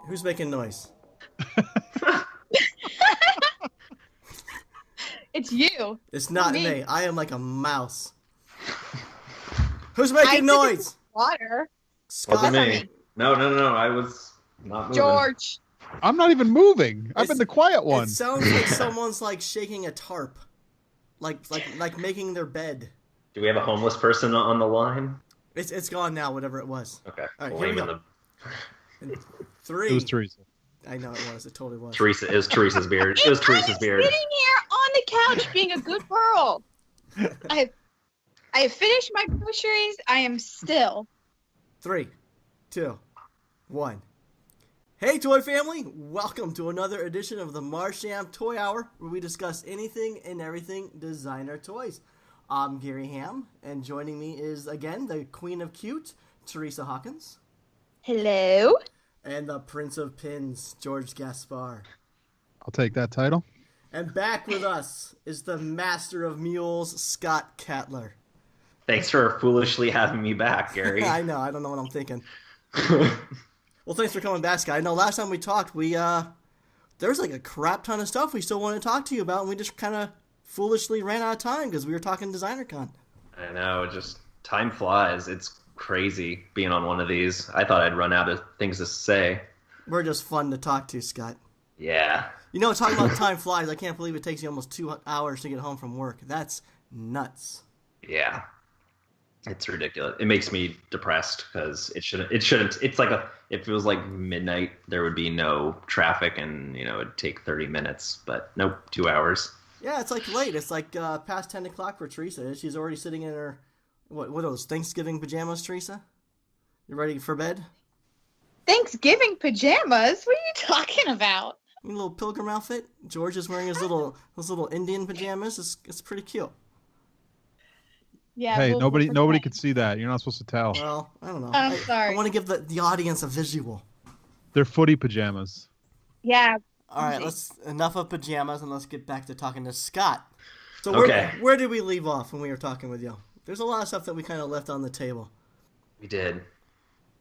Who's making noise? It's you. It's not Me. me. I am like a mouse. Who's making noise? Water. Scott. Wasn't That's me. No. I was not moving. George. I'm not even moving. I've been the quiet one. It sounds like someone's like shaking a tarp, like making their bed. Do we have a homeless person on the line? It's gone now. Whatever it was. Okay. All right, We'll here we aim go. in Three. It was Teresa. I know it was. It totally was. Teresa. It was Teresa's beard. It was Teresa's beard. Sitting here on the couch being a good girl. I have finished my groceries. I am still. 3, 2, 1. Hey, toy family! Welcome to another edition of the Marsham Toy Hour, where we discuss anything and everything designer toys. I'm Gary Ham, and joining me is, again, the Queen of Cute, Teresa Hawkins. Hello. And the Prince of Pins, George Gaspar. I'll take that title. And back with us is the Master of Mules, Scott Katler. Thanks for foolishly having me back, Gary. I know, I don't know what I'm thinking. Well, thanks for coming back, Scott. I know last time we talked, there's like a crap ton of stuff we still want to talk to you about, and we just kind of foolishly ran out of time because we were talking DesignerCon. I know, just time flies. It's crazy being on one of these. I thought I'd run out of things to say. We're just fun to talk to, Scott. Yeah. You know, talking about time flies, I can't believe it takes you almost 2 hours to get home from work. That's nuts. Yeah. It's ridiculous. It makes me depressed because it shouldn't. It's like if it was like midnight, there would be no traffic and, it'd take 30 minutes, but nope, 2 hours. Yeah, it's like late. It's like past 10 o'clock for Teresa. She's already sitting in her, what are those, Thanksgiving pajamas, Teresa? You ready for bed? Thanksgiving pajamas? What are you talking about? A little pilgrim outfit. George is wearing his little Indian pajamas. It's pretty cute. Yeah. Hey, nobody could see that. You're not supposed to tell. Well, I don't know. I'm sorry. I want to give the audience a visual. They're footy pajamas. Yeah. All right, enough of pajamas, and let's get back to talking to Scott. So where did we leave off when we were talking with you? There's a lot of stuff that we kind of left on the table. We did.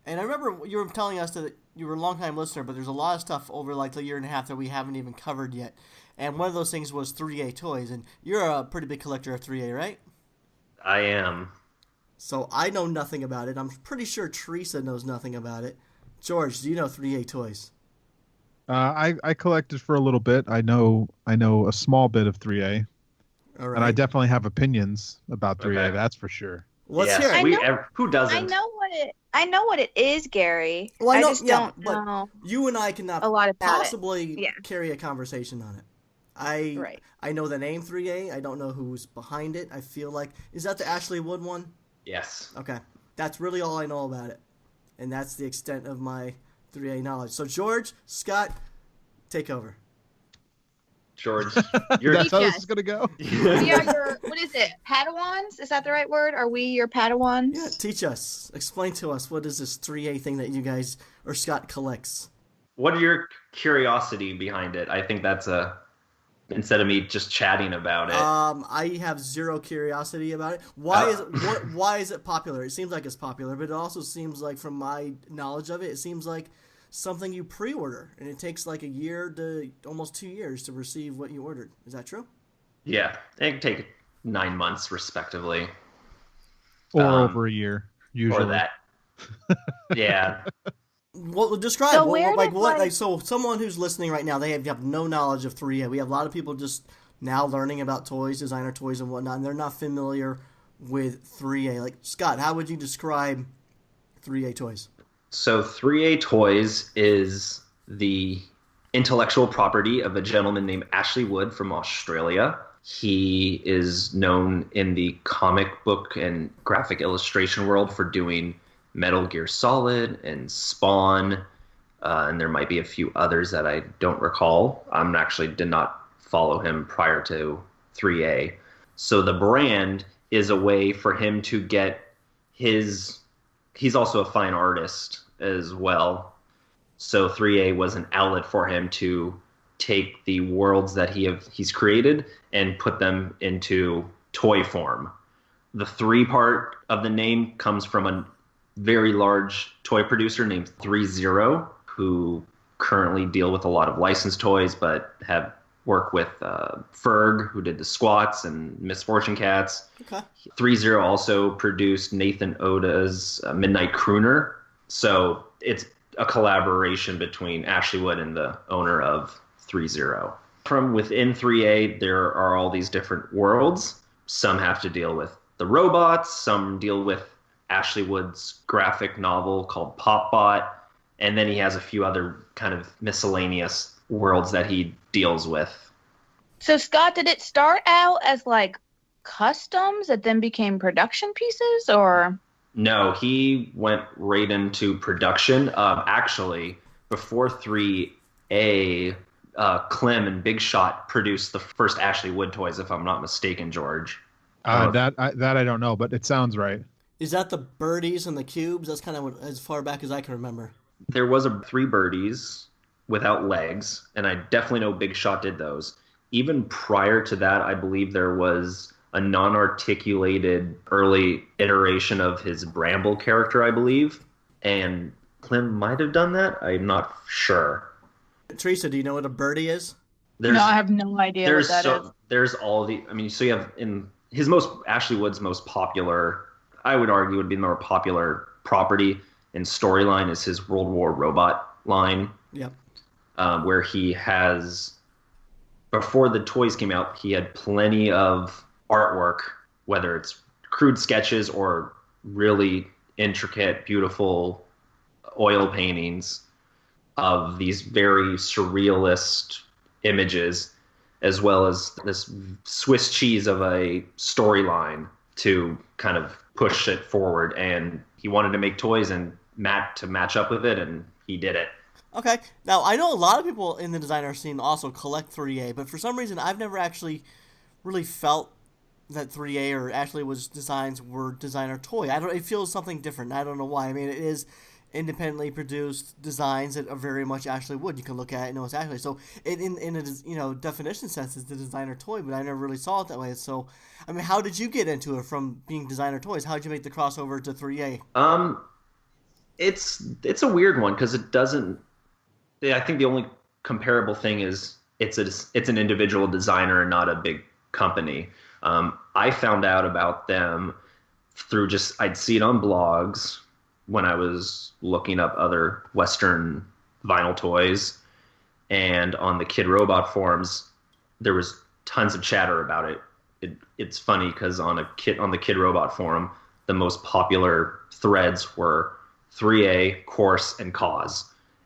And I remember you were telling us that you were a long-time listener, but there's a lot of stuff over like the year and a half that we haven't even covered yet. And one of those things was 3A toys, and you're a pretty big collector of 3A, right? I am. So I know nothing about it. I'm pretty sure Teresa knows nothing about it. George, do you know 3A toys? I collected for a little bit. I know a small bit of 3A. All right. And I definitely have opinions about 3A. Okay. That's for sure. Let's hear it. Who doesn't? I know what it is, Gary. Well, I just don't but know you and I cannot a lot about possibly carry a conversation on it. I know the name 3A. I don't know who's behind it. I feel like, is that the Ashley Wood one? Yes. Okay. That's really all I know about it. And that's the extent of my 3A knowledge. So George, Scott, take over. George, that's how this is going to go? We are your, what is it, Padawans? Is that the right word? Are we your Padawans? Yeah, teach us. Explain to us, what is this 3A thing that you guys, or Scott, collects? What are your curiosity behind it? I think that's instead of me just chatting about it. I have zero curiosity about it. Why is it popular? It seems like it's popular, but it also seems like, from my knowledge of it, it seems like something you pre-order, and it takes like a year to almost 2 years to receive what you ordered. Is that true? Yeah, it can take 9 months, respectively. Or over a year, usually. Or that. Yeah. Well, describe. So so someone who's listening right now, they have no knowledge of 3A. We have a lot of people just now learning about toys, designer toys, and whatnot, and they're not familiar with 3A. Like, Scott, how would you describe 3A toys? So 3A Toys is the intellectual property of a gentleman named Ashley Wood from Australia. He is known in the comic book and graphic illustration world for doing Metal Gear Solid and Spawn, and there might be a few others that I don't recall. Did not follow him prior to 3A. So the brand is a way for him to get he's also a fine artist as well. So 3A was an outlet for him to take the worlds that he's created and put them into toy form. The 3 part of the name comes from a very large toy producer named 3-0, who currently deal with a lot of licensed toys, but have worked with Ferg, who did the Squats and Misfortune Cats. Okay. 3-0 also produced Nathan Oda's Midnight Crooner. So it's a collaboration between Ashley Wood and the owner of 3-0. From within 3A, there are all these different worlds. Some have to deal with the robots, some deal with Ashley Wood's graphic novel called Popbot, and then he has a few other kind of miscellaneous worlds that he deals with. So Scott, did it start out as like customs that then became production pieces, or? No, he went right into production. Actually, before 3A, Clem and Big Shot produced the first Ashley Wood toys, if I'm not mistaken, George. That I don't know, but it sounds right. Is that the birdies and the cubes? That's kind of as far back as I can remember. There was a 3 birdies without legs, and I definitely know Big Shot did those. Even prior to that, I believe there was a non-articulated early iteration of his Bramble character, I believe, and Clem might have done that. I'm not sure. Teresa, do you know what a birdie is? No, I have no idea what that is. There's all the, I mean, so you have in his Ashley Wood's most popular, I would argue would be the more popular property and storyline is his World War Robot line. Yep. Where he has, before the toys came out, he had plenty of artwork, whether it's crude sketches or really intricate, beautiful oil paintings of these very surrealist images, as well as this Swiss cheese of a storyline to kind of push it forward. And he wanted to make toys and match up with it, and he did it. Okay. Now, I know a lot of people in the designer scene also collect 3A, but for some reason, I've never actually really felt that 3A or Ashley Wood's designs were designer toy. It feels something different. I don't know why. I mean, it is independently produced designs that are very much Ashley Wood. You can look at it and know it's Ashley. So in a definition sense, it's the designer toy, but I never really saw it that way. So, I mean, how did you get into it from being designer toys? How did you make the crossover to 3A? It's a weird one because it doesn't. I think the only comparable thing is it's an individual designer and not a big company. I found out about them through I'd see it on blogs when I was looking up other Western vinyl toys, and on the Kid Robot forums, there was tons of chatter about it. It's funny because on the Kid Robot forum, the most popular threads were 3A, Course, and Cause.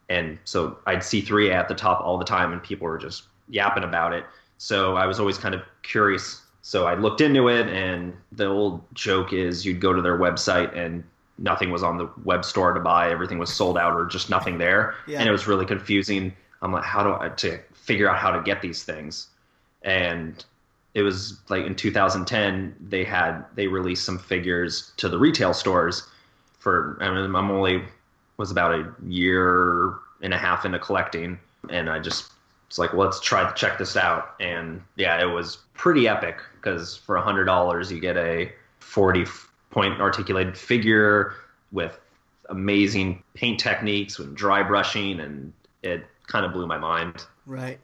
And so I'd see 3A at the top all the time, and people were just yapping about it. So I was always kind of curious. So I looked into it, and the old joke is you'd go to their website and nothing was on the web store to buy. Everything was sold out or just nothing there. Yeah. And it was really confusing. I'm like, to figure out how to get these things? And it was like in 2010, they released some figures to the retail stores was about a year and a half into collecting, and I just was like, well, let's check this out. And yeah, it was pretty epic because for $100 you get a 40-point articulated figure with amazing paint techniques and dry brushing, and it kind of blew my mind. Right.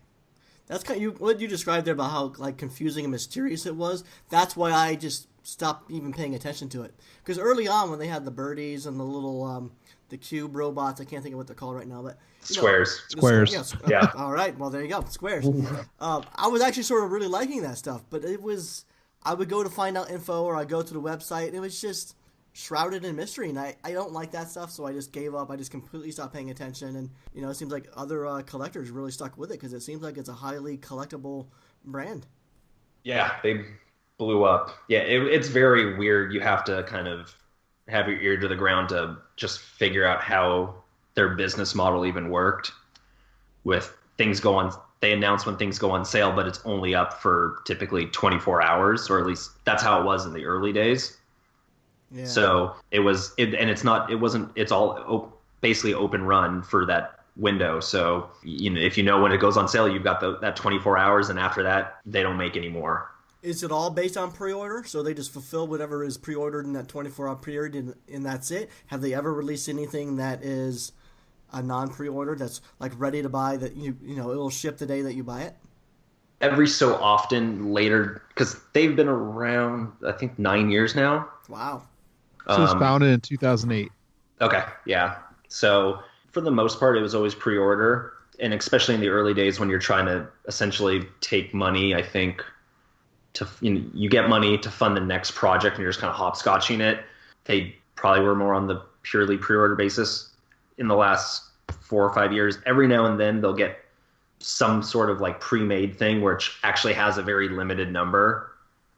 That's kind of what you described there about how like confusing and mysterious it was. That's why I just stopped even paying attention to it. Because early on, when they had the birdies and the little the cube robots, I can't think of what they're called right now, but squares. Yeah. All right. Well, there you go. Squares. I was actually sort of really liking that stuff, but I would go to find out info, or I go to the website, and it was just shrouded in mystery, and I don't like that stuff, so I just gave up. I just completely stopped paying attention, and it seems like other collectors really stuck with it because it seems like it's a highly collectible brand. Yeah, they blew up. Yeah, it's very weird. You have to kind of have your ear to the ground to just figure out how their business model even worked. With things go on, they announce when things go on sale, but it's only up for typically 24 hours, or at least that's how it was in the early days. Yeah. So it's all basically open run for that window. So if you know when it goes on sale, you've got that 24 hours, and after that, they don't make any more. Is it all based on pre-order? So they just fulfill whatever is pre-ordered in that 24-hour period, and that's it? Have they ever released anything that is a non-pre-order that's like ready to buy that you know it'll ship the day that you buy it? Every so often later, because they've been around, I think 9 years now. Wow. So it was Um, founded in 2008. okay, yeah. So for the most part, it was always pre-order, and especially in the early days when you're trying to essentially take money, I think you get money to fund the next project, and you're just kind of hopscotching it. They probably were more on the purely pre-order basis. In the last 4 or 5 years, every now and then they'll get some sort of like pre-made thing which actually has a very limited number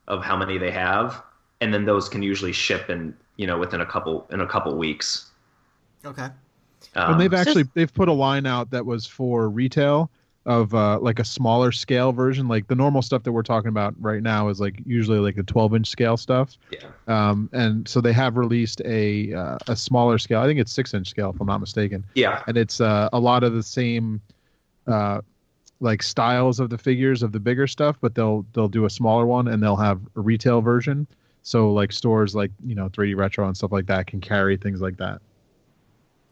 of how many they have, and then those can usually ship in within a couple weeks. Okay. And they've put a line out that was for retail of like a smaller scale version. Like the normal stuff that we're talking about right now is like usually like the 12-inch scale stuff. Yeah. And so they have released a smaller scale. I think it's 6-inch scale if I'm not mistaken. Yeah. And it's a lot of the same like styles of the figures of the bigger stuff, but they'll do a smaller one and they'll have a retail version. So like stores like 3D Retro and stuff like that can carry things like that.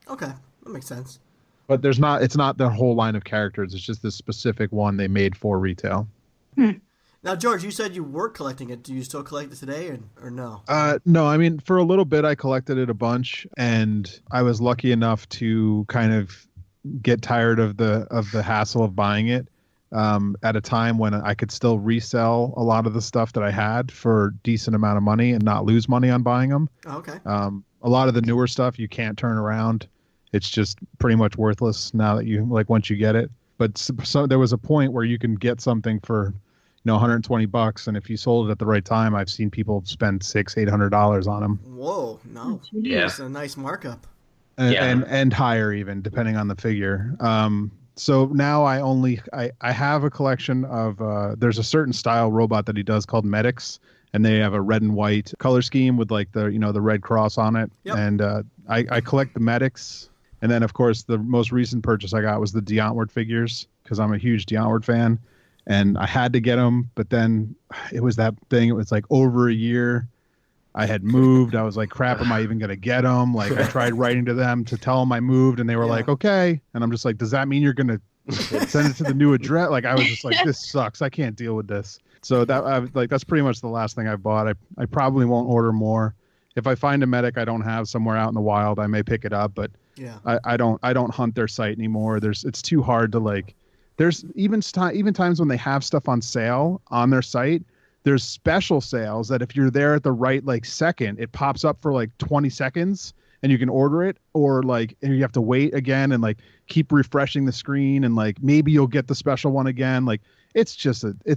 Okay, that makes sense. But it's not the whole line of characters. It's just this specific one they made for retail. Now, George, you said you were collecting it. Do you still collect it today, or no? No, I mean, for a little bit, I collected it a bunch, and I was lucky enough to kind of get tired of the hassle of buying it at a time when I could still resell a lot of the stuff that I had for a decent amount of money and not lose money on buying them. Oh, okay. A lot of the newer stuff you can't turn around. It's just pretty much worthless now that once you get it. But so there was a point where you can get something for $120, and if you sold it at the right time, I've seen people spend $600-800 on them. Whoa, no. Yeah. That's a nice markup. And higher even depending on the figure. So now I have a collection of there's a certain style robot that he does called Medics, and they have a red and white color scheme with like the the Red Cross on it. Yep. And I collect the Medics, and then of course the most recent purchase I got was the Deontward figures because I'm a huge Deontward fan, and I had to get them. But then it was that thing. It was like over a year. I had moved. I was like, crap, am I even going to get them? Like, I tried writing to them to tell them I moved, and they were like, okay. And I'm just like, does that mean you're going to send it to the new address? Like, I was just like, this sucks. I can't deal with this. So that's pretty much the last thing I bought. I probably won't order more. If I find a Medic I don't have somewhere out in the wild, I may pick it up. But yeah, I don't hunt their site anymore. It's too hard to like. There's even times when they have stuff on sale on their site. There's special sales that if you're there at the right like second, it pops up for like 20 seconds and you can order it, or like and you have to wait again and like keep refreshing the screen, and like maybe you'll get the special one again. Like it's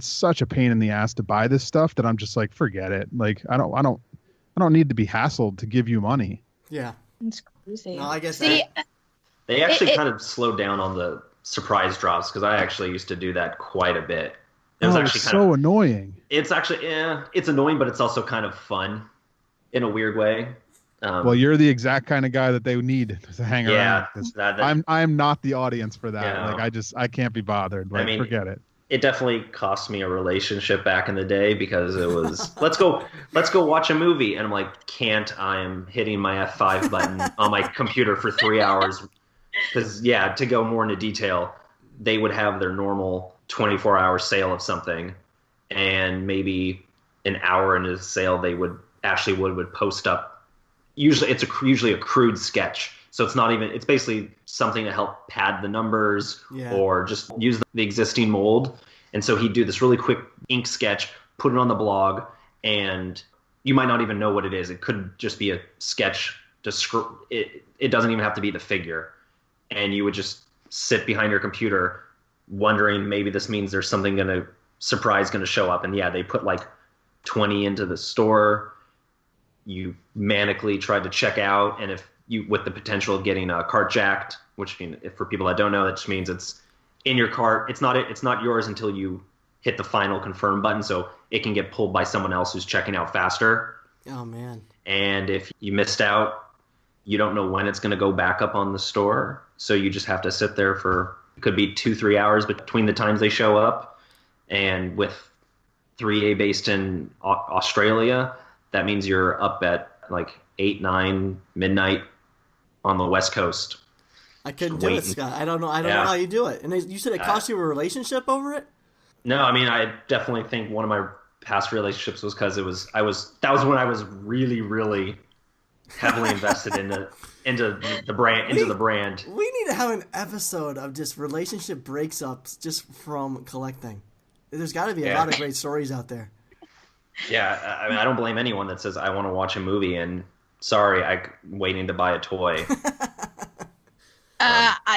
such a pain in the ass to buy this stuff that I'm just like, forget it. Like I don't need to be hassled to give you money. yeah. It's crazy. No, I guess See, They actually kind of slowed down on the surprise drops because I actually used to do that quite a bit. It was actually kind so of annoying. It's actually it's annoying, but it's also kind of fun in a weird way. Well, you're the exact kind of guy that they need to hang around. Yeah, I'm not the audience for that. Yeah. Like I can't be bothered. Like forget it. It definitely cost me a relationship back in the day because it was let's go watch a movie, and I'm like, can't. I'm hitting my F5 button on my computer for 3 hours because to go more into detail, they would have their normal 24-hour sale of something, and maybe an hour into the sale they would post up. Usually it's usually a crude sketch, so it's basically something to help pad the numbers or just use the existing mold. And so he'd do this really quick ink sketch, put it on the blog, and you might not even know what it is. It could just be a sketch. It doesn't even have to be the figure, and you would just sit behind your computer wondering maybe this means there's something going to show up. And they put like 20 into the store. You manically tried to check out, and if you with the potential of getting a cart jacked, which for people that don't know, that just means it's in your cart. It's not yours until you hit the final confirm button, so it can get pulled by someone else who's checking out faster. Oh man. And if you missed out, you don't know when it's going to go back up on the store, so you just have to sit there for it could be 2-3 hours between the times they show up. And with 3A based in Australia, that means you're up at like 8-9 midnight on the West Coast. I couldn't do it, waiting. Scott. I don't know Yeah. how you do it. And you said it cost you a relationship over it? No, I mean, I definitely think one of my past relationships was because that was when I was really, really heavily invested into the brand. We need to have an episode of just relationship breakups just from collecting. There's got to be a lot of great stories out there. Yeah, I mean, I don't blame anyone that says I want to watch a movie and sorry, I'm waiting to buy a toy.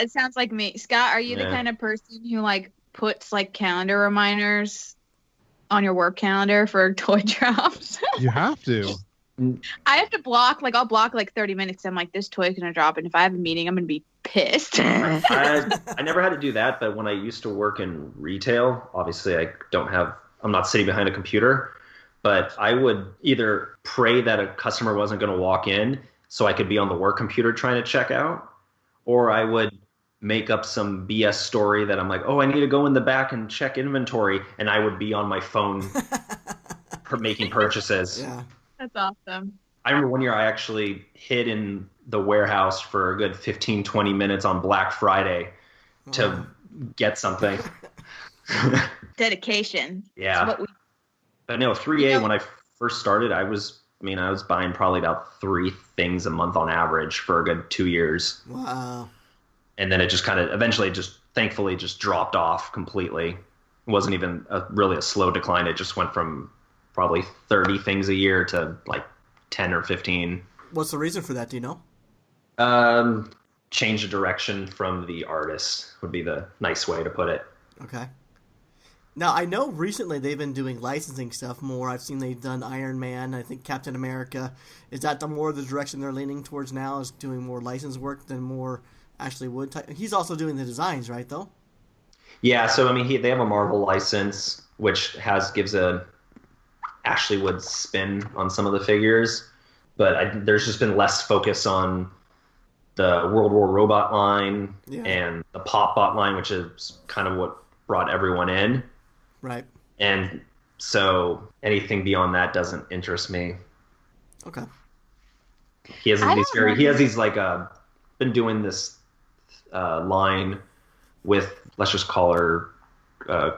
It sounds like me. Scott, are you the kind of person who like puts like calendar reminders on your work calendar for toy drops? You have to. I have to block, like I'll block like 30 minutes. I'm like, this toy's gonna drop, and if I have a meeting, I'm gonna be pissed. I never had to do that, but when I used to work in retail, obviously I'm not sitting behind a computer, but I would either pray that a customer wasn't going to walk in so I could be on the work computer trying to check out, or I would make up some BS story that I'm like, oh, I need to go in the back and check inventory, and I would be on my phone making purchases. Yeah. That's awesome. I remember one year I actually hid in the warehouse for a good 15, 20 minutes on Black Friday to get something. Dedication. Yeah. But no, 3A, when I first started, I was buying probably about 3 things a month on average for a good 2 years. Wow. And then it just kind of eventually thankfully dropped off completely. It wasn't even really a slow decline. It just went from probably 30 things a year to like 10 or 15. What's the reason for that? Do you know? Change the direction from the artist would be the nice way to put it. Okay. Now, I know recently they've been doing licensing stuff more. I've seen they've done Iron Man, I think Captain America. Is that more the direction they're leaning towards now, is doing more license work than more Ashley Wood type? He's also doing the designs, right, though? Yeah, so I mean, they have a Marvel license, which gives a Ashley Wood spin on some of the figures, but there's just been less focus on the World War Robot line and the Pop Bot line, which is kind of what brought everyone in. Right. And so anything beyond that doesn't interest me. Okay. He has these like been doing this line with, let's just call her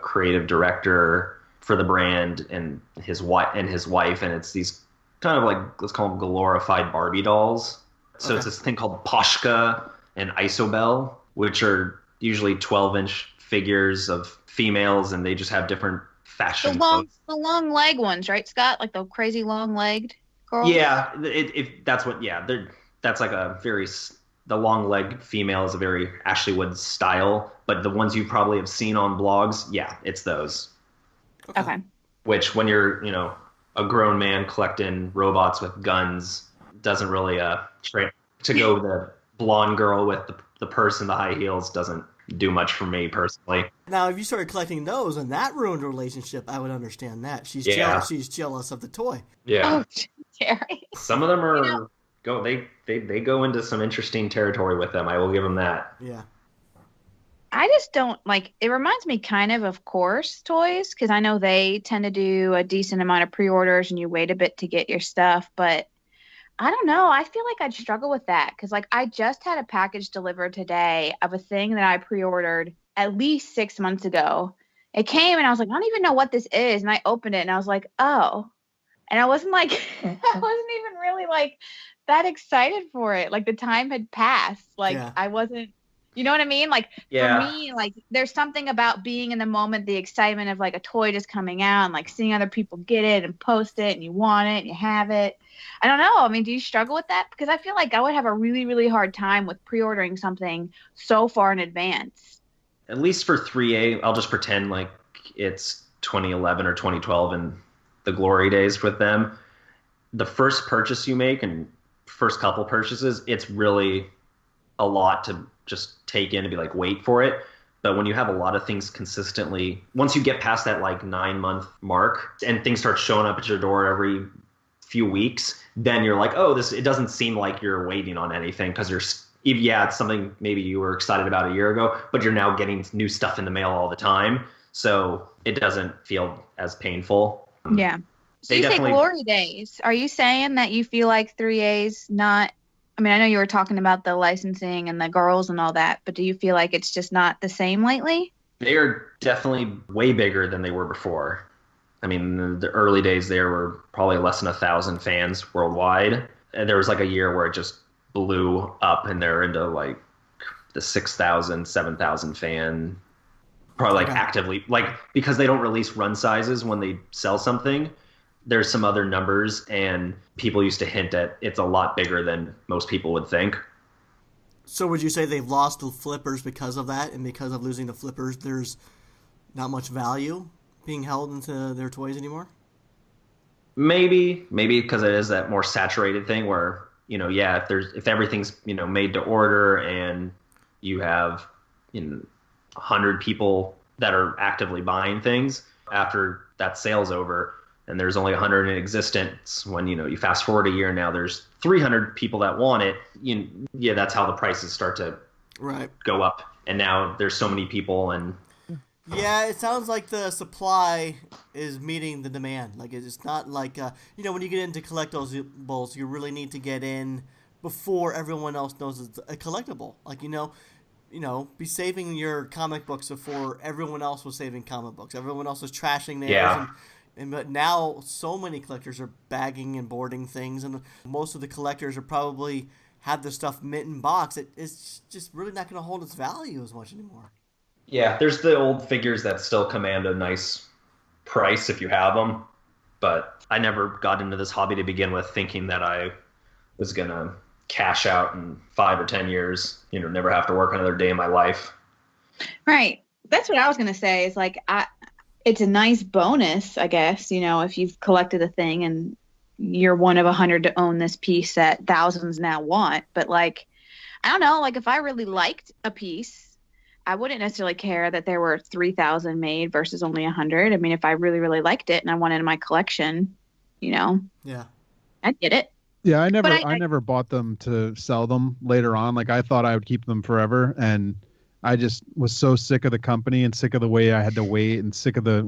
creative director for the brand and his wife, and it's these kind of like, let's call them glorified Barbie dolls. So It's this thing called Poshka and Isobel, which are usually 12-inch figures of females, and they just have different fashion. The long leg ones, right, Scott? Like the crazy long legged girls. Yeah, that's like the long leg female is a very Ashley Wood style, but the ones you probably have seen on blogs, yeah, it's those. Okay. Which, when you're, a grown man collecting robots with guns, doesn't really to go the blonde girl with the purse and the high heels doesn't do much for me personally. Now, if you started collecting those and that ruined a relationship, I would understand that. She's jealous of the toy. Yeah. Oh, Jerry. Some of them are they go into some interesting territory with them. I will give them that. Yeah. I just don't like. It reminds me kind of Course toys, because I know they tend to do a decent amount of pre-orders and you wait a bit to get your stuff, but I don't know. I feel like I'd struggle with that because, like, I just had a package delivered today of a thing that I pre-ordered at least 6 months ago. It came and I was like, I don't even know what this is. And I opened it and I was like, oh. And I wasn't like, I wasn't even really like that excited for it. Like the time had passed. Like I wasn't, you know what I mean? Like for me, like there's something about being in the moment, the excitement of like a toy just coming out and like seeing other people get it and post it and you want it and you have it. I don't know. I mean, do you struggle with that? Because I feel like I would have a really, really hard time with pre-ordering something so far in advance. At least for 3A, I'll just pretend like it's 2011 or 2012 and the glory days with them. The first purchase you make and first couple purchases, it's really a lot to just take in and be like, wait for it. But when you have a lot of things consistently, once you get past that like 9-month mark and things start showing up at your door every few weeks, then you're like, oh, it doesn't seem like you're waiting on anything because it's something maybe you were excited about a year ago, but you're now getting new stuff in the mail all the time. So it doesn't feel as painful. Yeah. So you say glory days. Are you saying that you feel like 3A's not, I mean, I know you were talking about the licensing and the girls and all that, but do you feel like it's just not the same lately? They are definitely way bigger than they were before. I mean, the early days there were probably less than 1,000 fans worldwide. And there was like a year where it just blew up and they're into like the 6,000, 7,000 fan, probably like actively, like because they don't release run sizes when they sell something. There's some other numbers, and people used to hint at it's a lot bigger than most people would think. So would you say they've lost the flippers because of that, and because of losing the flippers, there's not much value being held into their toys anymore? Maybe because it is that more saturated thing where, yeah, if everything's, made to order and you have, 100 people that are actively buying things after that sale's over, and there's only 100 in existence. When you fast forward a year, now there's 300 people that want it. Yeah, that's how the prices start to go up. And now there's so many people, and yeah, it sounds like the supply is meeting the demand. Like it's not like when you get into collectibles, you really need to get in before everyone else knows it's a collectible. Like be saving your comic books before everyone else was saving comic books. Everyone else was trashing theirs. Yeah. But now so many collectors are bagging and boarding things, and most of the collectors are probably have the stuff mint in box. It's just really not going to hold its value as much anymore. Yeah, there's the old figures that still command a nice price if you have them. But I never got into this hobby to begin with thinking that I was going to cash out in 5 or 10 years, never have to work another day in my life. Right. That's what I was going to say is like, it's a nice bonus, I guess, if you've collected a thing and you're one of 100 to own this piece that thousands now want. But like, I don't know, like if I really liked a piece, I wouldn't necessarily care that there were 3,000 made versus only 100. I mean, if I really, really liked it and I wanted it in my collection, yeah, I'd get it. Yeah, I never bought them to sell them later on. Like I thought I would keep them forever, and I just was so sick of the company and sick of the way I had to wait and sick of the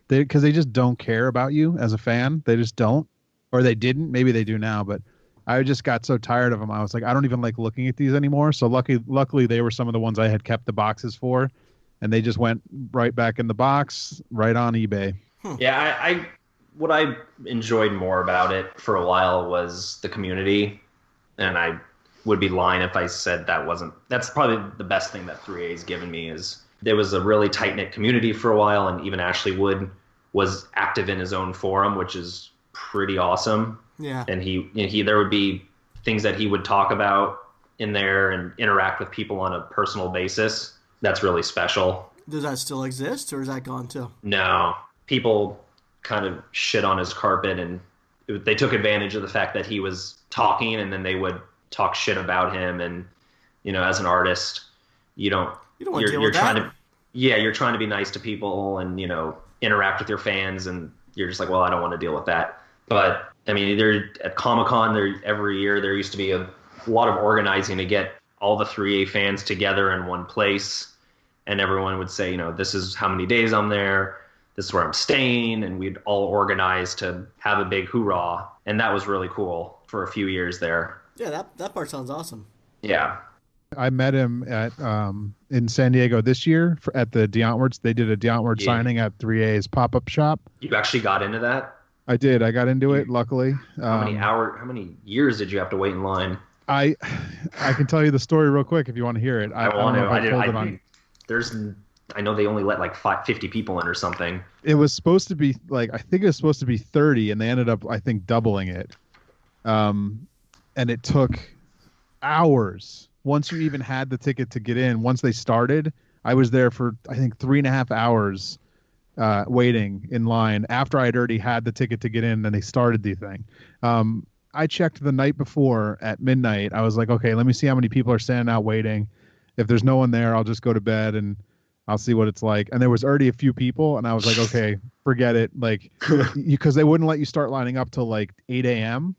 because they just don't care about you as a fan. They just don't, or they didn't. Maybe they do now, but I just got so tired of them. I was like, I don't even like looking at these anymore. So luckily they were some of the ones I had kept the boxes for, and they just went right back in the box, right on eBay. Yeah, what I enjoyed more about it for a while was the community, and I would be lying if I said that's probably the best thing that 3A's given me. Is there was a really tight-knit community for a while, and even Ashley Wood was active in his own forum, which is pretty awesome. Yeah. And he there would be things that he would talk about in there and interact with people on a personal basis. That's really special. Does that still exist, or is that gone too? No. People kind of shit on his carpet, and they took advantage of the fact that he was talking, and then they would talk shit about him. And as an artist, you don't want to deal with that. You're trying to be nice to people and interact with your fans, and you're just like, well, I don't want to deal with that. But I mean, at Comic-Con, every year there used to be a lot of organizing to get all the 3A fans together in one place, and everyone would say, this is how many days I'm there, this is where I'm staying, and we'd all organize to have a big hoorah, and that was really cool for a few years there. Yeah, that part sounds awesome. Yeah. I met him at in San Diego this year at the Deontwards. They did a Deontward signing at 3A's pop-up shop. You actually got into that? I did. I got into it, luckily. How many years did you have to wait in line? I can tell you the story real quick if you want to hear it. I want to. I know they only let like 50 people in or something. It was supposed to be I think it was supposed to be 30, and they ended up, I think, doubling it. And it took hours. Once you even had the ticket to get in, once they started, I was there for, I think, 3.5 hours waiting in line after I'd already had the ticket to get in, and they started the thing. I checked the night before at midnight. I was like, okay, let me see how many people are standing out waiting. If there's no one there, I'll just go to bed and I'll see what it's like. And there was already a few people, and I was like, okay, forget it. Because they wouldn't let you start lining up till 8 a.m.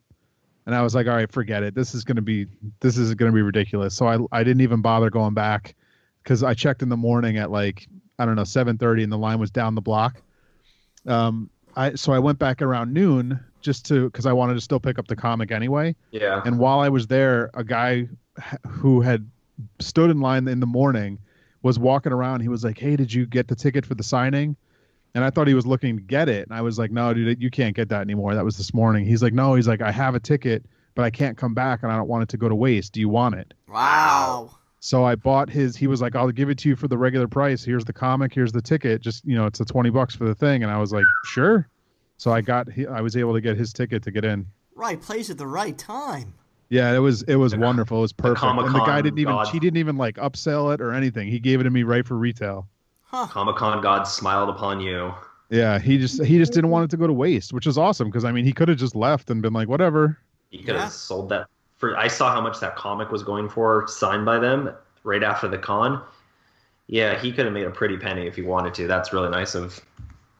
And I was like, all right, forget it. This is going to be ridiculous. So I didn't even bother going back, because I checked in the morning at 7:30, and the line was down the block. So I went back around noon just to because I wanted to still pick up the comic anyway. Yeah. And while I was there, a guy who had stood in line in the morning was walking around. He was like, "Hey, did you get the ticket for the signing?" And I thought he was looking to get it. And I was like, "No, dude, you can't get that anymore. That was this morning." He's like, "No," he's like, "I have a ticket, but I can't come back and I don't want it to go to waste. Do you want it?" Wow. So I bought his. He was like, "I'll give it to you for the regular price. Here's the comic. Here's the ticket. Just, it's a $20 for the thing." And I was like, "Sure." So I was able to get his ticket to get in. Right place at the right time. Yeah, it was wonderful. It was perfect. And the guy Comic-Con he didn't even like upsell it or anything. He gave it to me right for retail. Huh. Comic-Con God smiled upon you. Yeah, he just didn't want it to go to waste, which is awesome because I mean he could have just left and been like, whatever. He could have sold that for. I saw how much that comic was going for, signed by them right after the con. Yeah, he could have made a pretty penny if he wanted to. That's really nice of.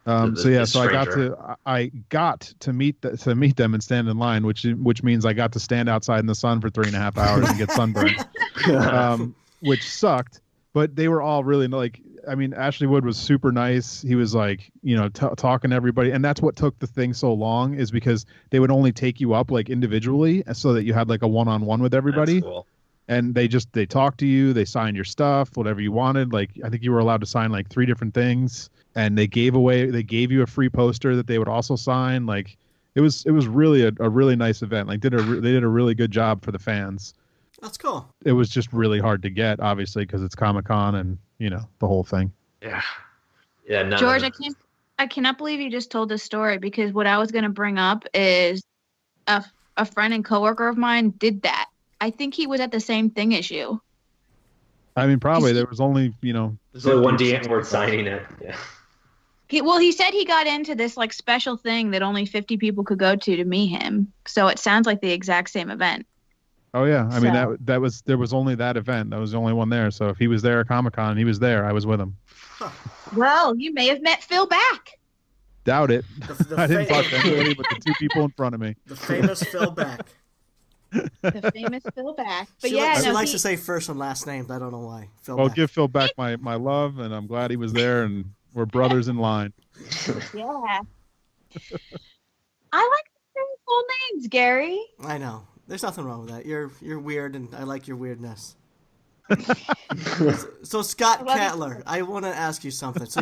So I got to meet them and stand in line, which means I got to stand outside in the sun for 3.5 hours and get sunburned, which sucked. But they were all really like. I mean, Ashley Wood was super nice. He was like, talking to everybody. And that's what took the thing so long is because they would only take you up like individually so that you had like a one-on-one with everybody. That's cool. And they talked to you. They signed your stuff, whatever you wanted. Like, I think you were allowed to sign like 3 different things. And they gave you a free poster that they would also sign. Like, it was really a really nice event. Like, they did a really good job for the fans. That's cool. It was just really hard to get, obviously, because it's Comic-Con and the whole thing. Yeah. Yeah. George, I cannot believe you just told this story because what I was going to bring up is a friend and coworker of mine did that. I think he was at the same thing as you. I mean, probably there was only There's only one D-word signing it. Yeah. He said he got into this like special thing that only 50 people could go to meet him. So it sounds like the exact same event. Oh yeah, I mean there was only that event. That was the only one there. So if he was there at Comic-Con, he was there. I was with him. Well, you may have met Phil Back. Doubt it. I didn't talk to anybody but the 2 people in front of me. The famous Phil Back. The famous Phil Back. But she likes to say first and last names. I don't know why. Phil Back. Give Phil Back my love, and I'm glad he was there, and we're brothers in line. Yeah. I like the full names, Gary. I know. There's nothing wrong with that. You're weird, and I like your weirdness. So Scott Katler, I want to ask you something. So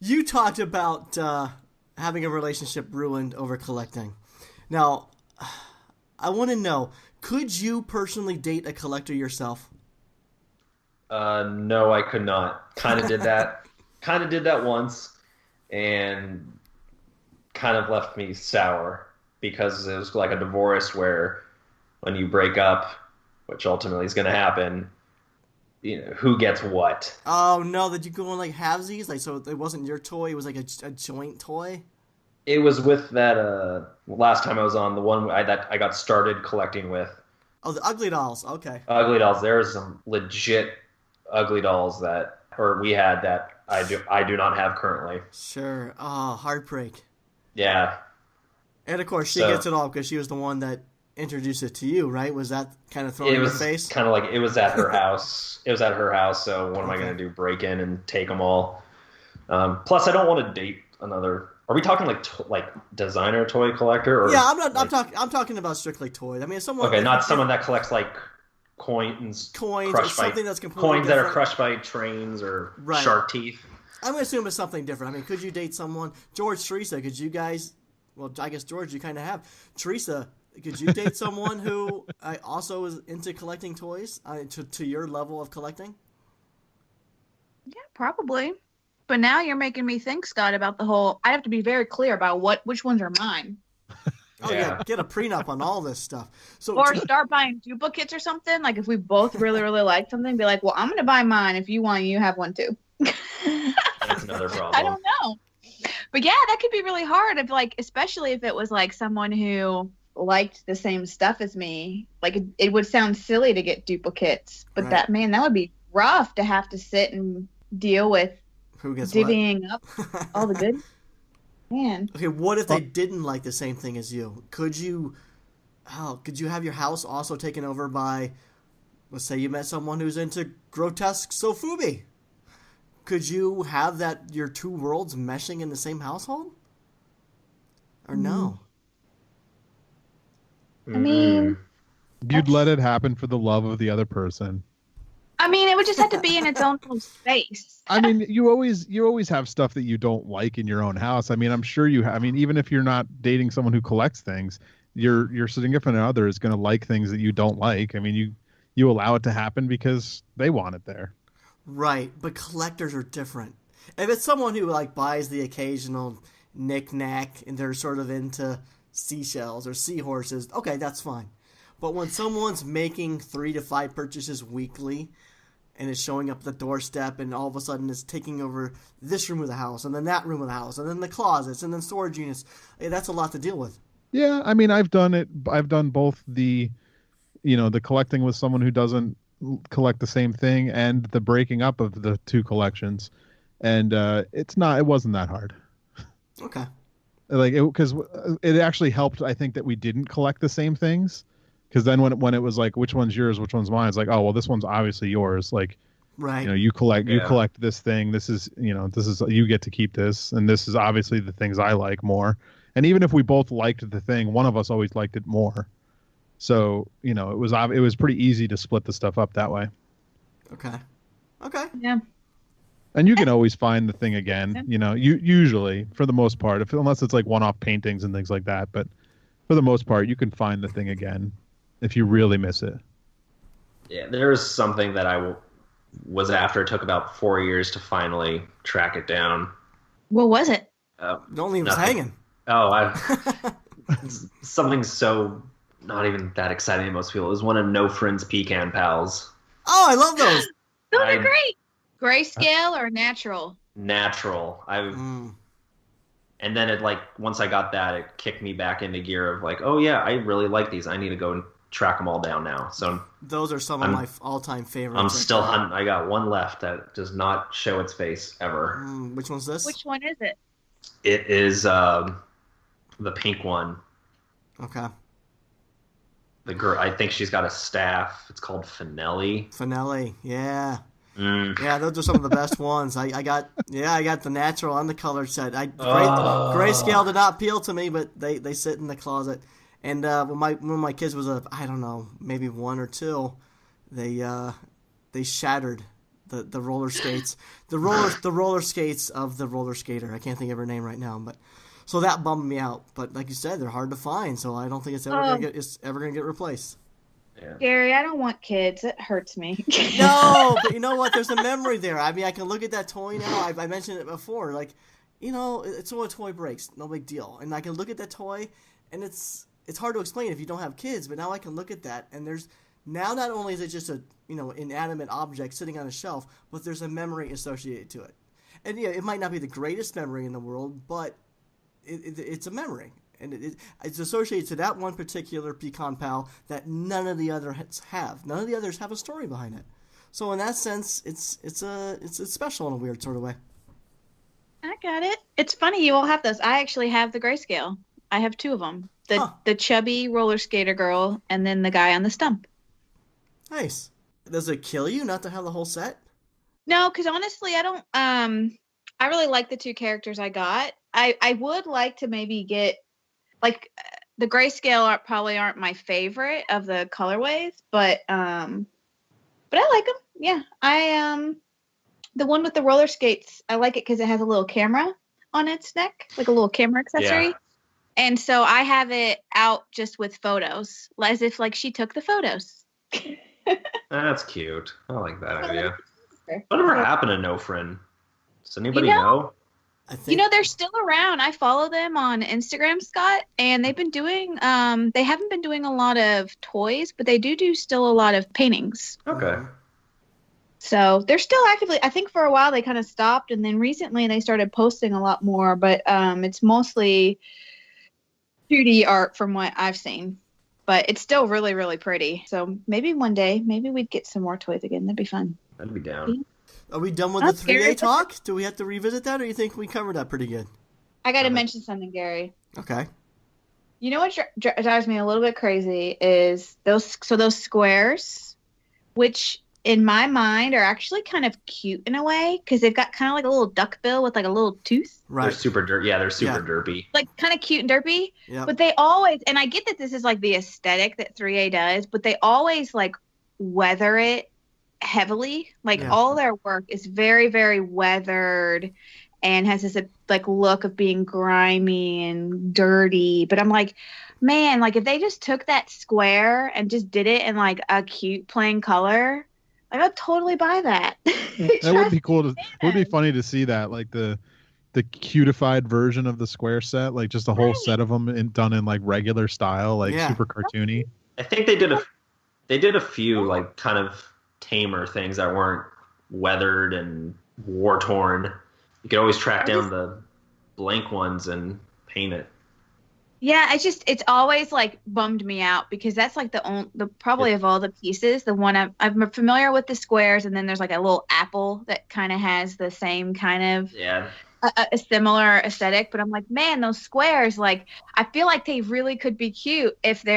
you talked about having a relationship ruined over collecting. Now, I want to know, could you personally date a collector yourself? No, I could not. Kind of did that. Kind of did that once, and kind of left me sour because it was like a divorce where when you break up, which ultimately is going to happen, who gets what? Oh no! Did you go on like halvesies? Like, so it wasn't your toy; it was like a joint toy. It was with that last time I was on, the one that I got started collecting with. Oh, the Ugly Dolls. Okay. Ugly Dolls. There was some legit Ugly Dolls we had that I do not have currently. Sure. Oh, heartbreak. Yeah. And of course, she gets it all because she was the one that introduced it to you, right? Was that kind of thrown in your face? Kind of like it was at her house. It was at her house. So what am I going to do? Break in and take them all? Plus, I don't want to date another. Are we talking like designer toy collector? Or yeah, I'm not. I'm talking about strictly toys. I mean, someone. Okay, not someone that collects like coins or something that's completely coins different. That are crushed by trains or shark teeth. I'm gonna assume it's something different. I mean, could you date someone, George, Teresa? Could you guys? Well, I guess George, you kind of have. Teresa, could you date someone who also is into collecting toys to your level of collecting? Yeah, probably. But now you're making me think, Scott, about the whole. I have to be very clear about which ones are mine. Oh yeah, get a prenup on all this stuff. Or start buying duplicates or something. Like if we both really, really like something, be like, well, I'm gonna buy mine. If you want, you have one too. That's another problem. I don't know. But yeah, that could be really hard. Especially if it was like someone who liked the same stuff as me. Like it would sound silly to get duplicates, but that would be rough to have to sit and deal with who gets divvying up all the good. Man. Okay, what if they didn't like the same thing as you? Could you have your house also taken over by, let's say you met someone who's into grotesque sofubi? Could you have your two worlds meshing in the same household? Or no? I mean, You'd let it happen for the love of the other person. it would just have to be in its own little space. I mean, you always have stuff that you don't like in your own house. I mean, I'm sure you. I mean, even if you're not dating someone who collects things, your significant other is going to like things that you don't like. I mean, you allow it to happen because they want it there. Right, but collectors are different. If it's someone who like buys the occasional knick-knack and they're sort of into seashells or seahorses, okay, that's fine. But when someone's making 3 to 5 purchases weekly and it's showing up at the doorstep and all of a sudden it's taking over this room of the house and then that room of the house and then the closets and then storage units, that's a lot to deal with. Yeah, I mean, I've done it. I've done both the collecting with someone who doesn't collect the same thing and the breaking up of the two collections. And it wasn't that hard. Okay. Because it actually helped, I think, that we didn't collect the same things. Because then when it was like, which one's yours, which one's mine, it's like, oh, well, this one's obviously yours. Like, right. You collect this thing. This is you get to keep this, and this is obviously the things I like more. And even if we both liked the thing, one of us always liked it more. So it was pretty easy to split the stuff up that way. Okay. Yeah. And you can always find the thing again. You usually, for the most part, unless it's like one-off paintings and things like that. But for the most part, you can find the thing again if you really miss it. Yeah, there's something that I was after. It took about 4 years to finally track it down. What was it? Don't leave us hanging. Oh, something so not even that exciting to most people. It was one of No Friends Pecan Pals. Oh, I love those. Those are great. Grayscale or natural? Natural. And then it once I got that, it kicked me back into gear of like, oh yeah, I really like these. I need to go and track them all down now. So those are some of my all-time favorites. I'm still hunting. I got one left that does not show its face ever. Which one's this? Which one is it? It is the pink one. Okay. The girl, I think she's got a staff. It's called Finelli. Finelli, yeah. Yeah, those are some of the best ones. I got the natural and the color set. Grayscale did not appeal to me, but they sit in the closet. And when my kids was I don't know, maybe 1 or 2, they shattered the roller skates. The roller skates of the roller skater. I can't think of her name right now, but so that bummed me out. But like you said, they're hard to find, so I don't think it's ever gonna get replaced. Yeah. Gary, I don't want kids. It hurts me. No, but you know what? There's a memory there. I mean, I can look at that toy now. I mentioned it before. Like, it's so a toy breaks, no big deal. And I can look at that toy, and it's hard to explain if you don't have kids. But now I can look at that, and there's now not only is it just a inanimate object sitting on a shelf, but there's a memory associated to it. And it might not be the greatest memory in the world, but it's a memory. And it's associated to that one particular pecan pal that none of the others have. None of the others have a story behind it. So in that sense, it's special in a weird sort of way. I got it. It's funny you all have those. I actually have the grayscale. I have 2 of them. The chubby roller skater girl and then the guy on the stump. Nice. Does it kill you not to have the whole set? No, because honestly, I don't. I really like the 2 characters I got. I would like to maybe get. Like the grayscale probably aren't my favorite of the colorways, but I like them. Yeah, the one with the roller skates, I like it because it has a little camera on its neck, like a little camera accessory. Yeah. And so I have it out just with photos, as if like she took the photos. That's cute. I like that idea. Whatever happened to No Friend? Does anybody know? They're still around. I follow them on Instagram, Scott, and they've been doing, they haven't been doing a lot of toys, but they do still a lot of paintings. Okay. So they're still actively, I think for a while they kind of stopped, and then recently they started posting a lot more, but it's mostly 2D art from what I've seen. But it's still really, really pretty. So maybe one day, we'd get some more toys again. That'd be fun. That'd be down. Are we done with the 3A talk? Do we have to revisit that, or you think we covered that pretty good? I got to mention something, Gary. Okay. You know what drives me a little bit crazy is those squares, which in my mind are actually kind of cute in a way because they've got kind of like a little duck bill with like a little tooth. They're Right. super derpy. Yeah, they're super Yeah. derpy. Like kind of cute and derpy. Yep. But they always, and I get that this is like the aesthetic that 3A does, but they always like weather it heavily. Like Yeah. all their work is very, very weathered and has this like look of being grimy and dirty. But I'm like, man, like if they just took that square and just did it in like a cute plain color, like I'd totally buy that. That would be cool. It would be funny to see that, like the cutified version of the square set, like just a whole set of them done in like regular style, like Yeah. super cartoony. I think they did a few like kind of tamer things that weren't weathered and war torn. You could always track down the blank ones and paint it. Yeah, it's always like bummed me out because that's like the probably of all the pieces, the one I'm familiar with the squares, and then there's like a little apple that kind of has the same kind of Yeah. a similar aesthetic. But I'm like, man, those squares, like I feel like they really could be cute if they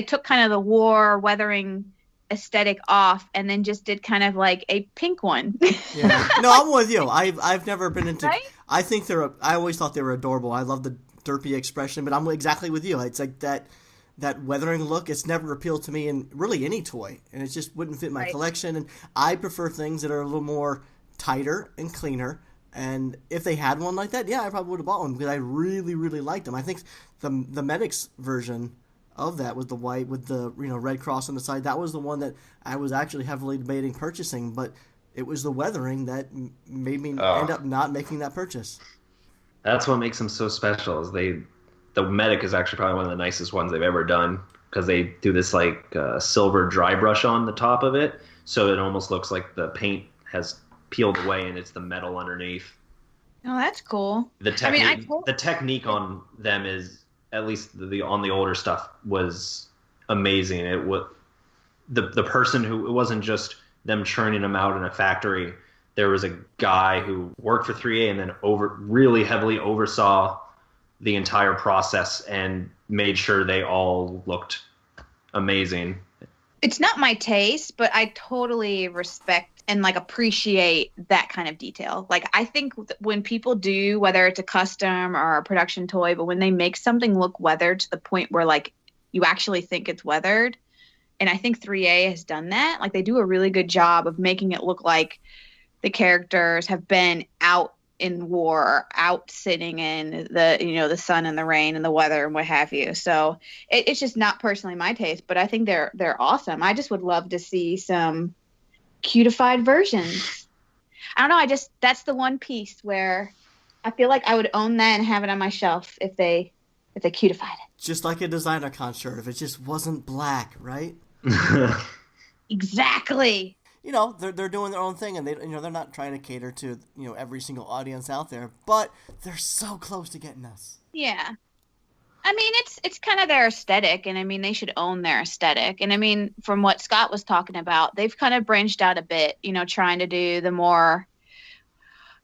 took kind of the war weathering aesthetic off and then just did kind of like a pink one. Yeah. No, I'm with you. I've never been into. Right? I think I always thought they were adorable. I love the derpy expression, but I'm exactly with you. It's like that weathering look. It's never appealed to me in really any toy, and it just wouldn't fit my Right. collection. And I prefer things that are a little more tighter and cleaner. And if they had one like that, yeah, I probably would have bought one because I really, really liked them. I think the Medics version of that was the white with the red cross on the side. That was the one that I was actually heavily debating purchasing, but it was the weathering that made me end up not making that purchase. That's what makes them so special. Is the Medic is actually probably one of the nicest ones they've ever done because they do this like silver dry brush on the top of it, so it almost looks like the paint has peeled away and it's the metal underneath. Oh, that's cool. The technique, I mean, the technique on them is, at least on the older stuff, was amazing. It was the person who, it wasn't just them churning them out in a factory. There was a guy who worked for 3A and then really heavily oversaw the entire process and made sure they all looked amazing. It's not my taste, but I totally respect and like appreciate that kind of detail. Like I think when people do, whether it's a custom or a production toy, but when they make something look weathered to the point where like you actually think it's weathered, and I think 3A has done that. Like they do a really good job of making it look like the characters have been out in war, out sitting in the sun and the rain and the weather and what have you. So it's just not personally my taste, but I think they're awesome. I just would love to see some cutified versions. I don't know. That's the one piece where I feel like I would own that and have it on my shelf if they cutified it. Just like a designer con shirt, if it just wasn't black, right? Exactly. They're doing their own thing, and they're not trying to cater to every single audience out there, but they're so close to getting us. Yeah. I mean, it's kind of their aesthetic, and I mean, they should own their aesthetic. And I mean, from what Scott was talking about, they've kind of branched out a bit, trying to do the more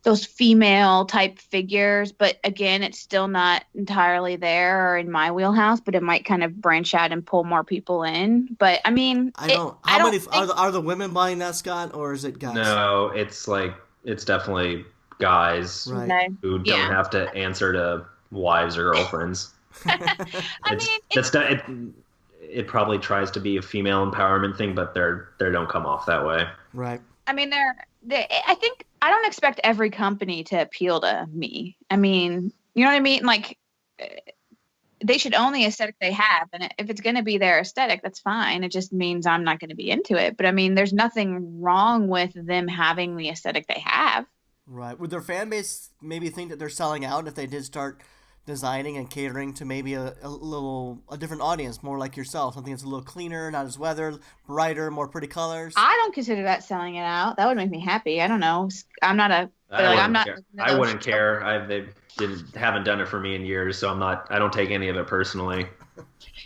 those female type figures. But again, it's still not entirely there or in my wheelhouse, but it might kind of branch out and pull more people in. But I mean, are the women buying that, Scott, or is it guys? No, it's definitely guys Right. who don't have to answer to wives or girlfriends. It probably tries to be a female empowerment thing, but they don't come off that way. Right. I mean, I think I don't expect every company to appeal to me. I mean, you know what I mean? Like, they should own the aesthetic they have, and if it's going to be their aesthetic, that's fine. It just means I'm not going to be into it. But I mean, there's nothing wrong with them having the aesthetic they have. Right. Would their fan base maybe think that they're selling out if they did start designing and catering to maybe a different audience, more like yourself, something that's a little cleaner, not as weathered, brighter, more pretty colors? I don't consider that selling it out. That would make me happy. I don't know. I'm not a. I wouldn't care. They haven't done it for me in years, so I don't take any of it personally.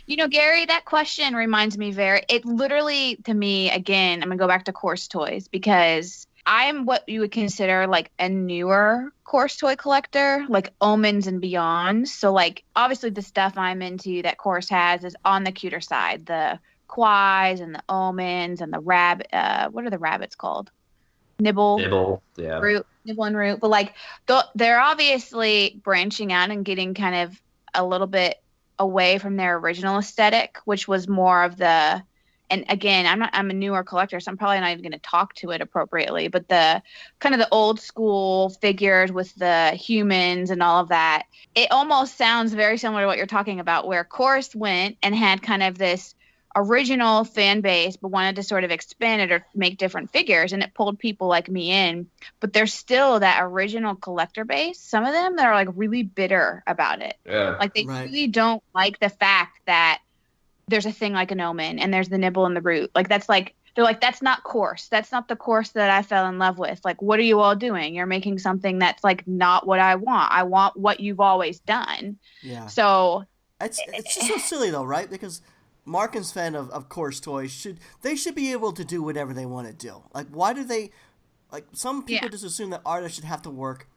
Gary, that question reminds me it literally, to me, again, I'm going to go back to course toys because I am what you would consider like a newer course toy collector, like Omens and beyond. So like obviously the stuff I'm into that course has is on the cuter side, the quais and the omens and the rabbit. What are the rabbits called? Nibble, Nibble, yeah. root, nibble and root. But like they're obviously branching out and getting kind of a little bit away from their original aesthetic, which was more of the. And again, I'm a newer collector, so I'm probably not even going to talk to it appropriately. But the kind of the old school figures with the humans and all of that, it almost sounds very similar to what you're talking about, where Chorus went and had kind of this original fan base, but wanted to sort of expand it or make different figures, and it pulled people like me in. But there's still that original collector base. Some of them that are like really bitter about it. Yeah. Like they Right. really don't like the fact that there's a thing like an omen and there's the nibble and the root. Like that's like they're like, that's not course. That's not the course that I fell in love with. Like, what are you all doing? You're making something that's like not what I want. I want what you've always done. Yeah. So It's just so silly though, right? Because Mark and Sven of Course Toys should be able to do whatever they want to do. Like, why do they? Like, some people Yeah. just assume that artists should have to work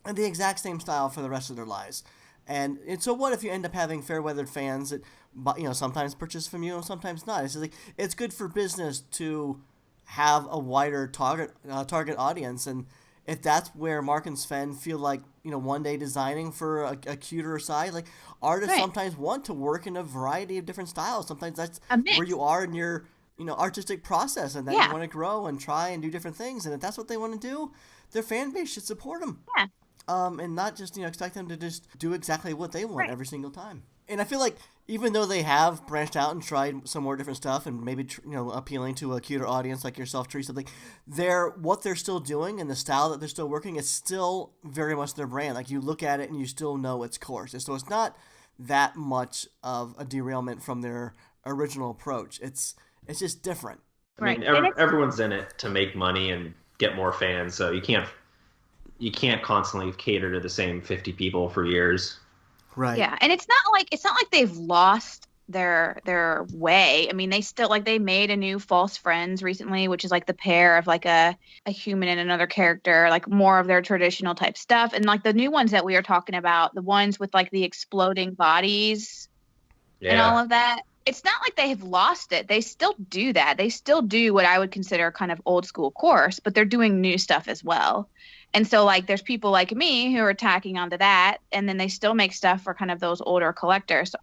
in the exact same style for the rest of their lives. And so what if you end up having fair weathered fans that sometimes purchase from you and sometimes not? It's just like it's good for business to have a wider target audience, and if that's where Mark and Sven feel like one day designing for a cuter side, like artists Right. sometimes want to work in a variety of different styles. Sometimes that's A mix. where you are in your artistic process, and that Yeah. you want to grow and try and do different things. And if that's what they want to do, their fan base should support them. Yeah. And not just expect them to just do exactly what they want Right. every single time. And I feel like even though they have branched out and tried some more different stuff and maybe appealing to a cuter audience like yourself, Teresa, like what they're still doing and the style that they're still working is still very much their brand. Like you look at it and you still know it's Course. So it's not that much of a derailment from their original approach. It's just different. I mean, Right. And it's- everyone's in it to make money and get more fans, so you can't constantly cater to the same 50 people for years. Right. Yeah, and it's not like they've lost their way. I mean, they still they made a new False Friends recently, which is like the pair of like a human and another character, like more of their traditional type stuff. And like the new ones that we are talking about, the ones with like the exploding bodies and all Yeah. of that. It's not like they have lost it. They still do that. They still do what I would consider kind of old school Course, but they're doing new stuff as well. And so like there's people like me who are tacking onto that, and then they still make stuff for kind of those older collectors. So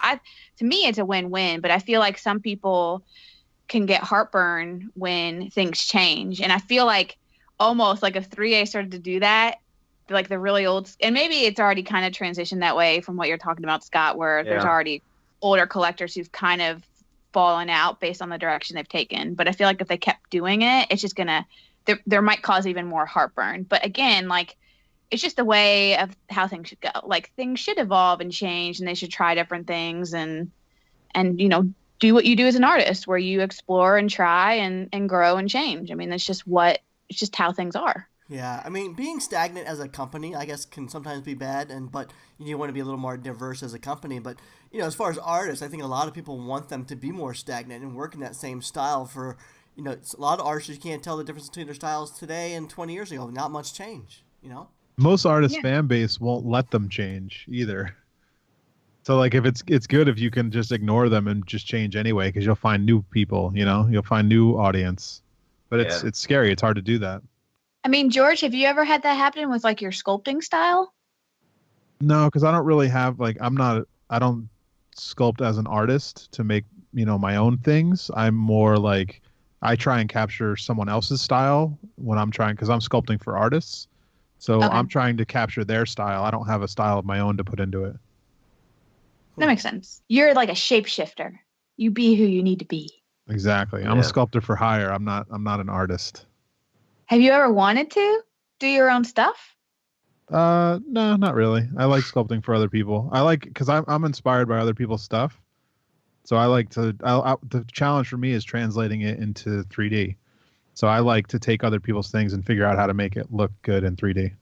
to me it's a win-win, but I feel like some people can get heartburn when things change. And I feel like almost like if 3A started to do that, like the really old, and maybe it's already kind of transitioned that way from what you're talking about, Scott, where there's Yeah. already older collectors who've kind of fallen out based on the direction they've taken. But I feel like if they kept doing it, it's just gonna there might cause even more heartburn. But again, like it's just the way of how things should go. Like things should evolve and change, and they should try different things and do what you do as an artist, where you explore and try and grow and change. I mean, it's just how things are. Yeah, I mean, being stagnant as a company, I guess, can sometimes be bad, but you want to be a little more diverse as a company. But as far as artists, I think a lot of people want them to be more stagnant and work in that same style. For a lot of artists, you can't tell the difference between their styles today and 20 years ago. Not much change. Most artists' Yeah. fan base won't let them change either. So like if it's good if you can just ignore them and just change anyway, because you'll find new people. You'll find new audience. But Yeah. it's scary. It's hard to do that. I mean, George, have you ever had that happen with like your sculpting style? No, because I don't really have I don't sculpt as an artist to make my own things. I'm more like I try and capture someone else's style when I'm trying, because I'm sculpting for artists. So Okay. I'm trying to capture their style. I don't have a style of my own to put into it. That makes sense. You're like a shapeshifter. You be who you need to be. Exactly. I'm Yeah. a sculptor for hire. I'm not an artist. Have you ever wanted to do your own stuff? No, not really. I like sculpting for other people. I like because I'm inspired by other people's stuff. So I like to. The challenge for me is translating it into 3D. So I like to take other people's things and figure out how to make it look good in 3D.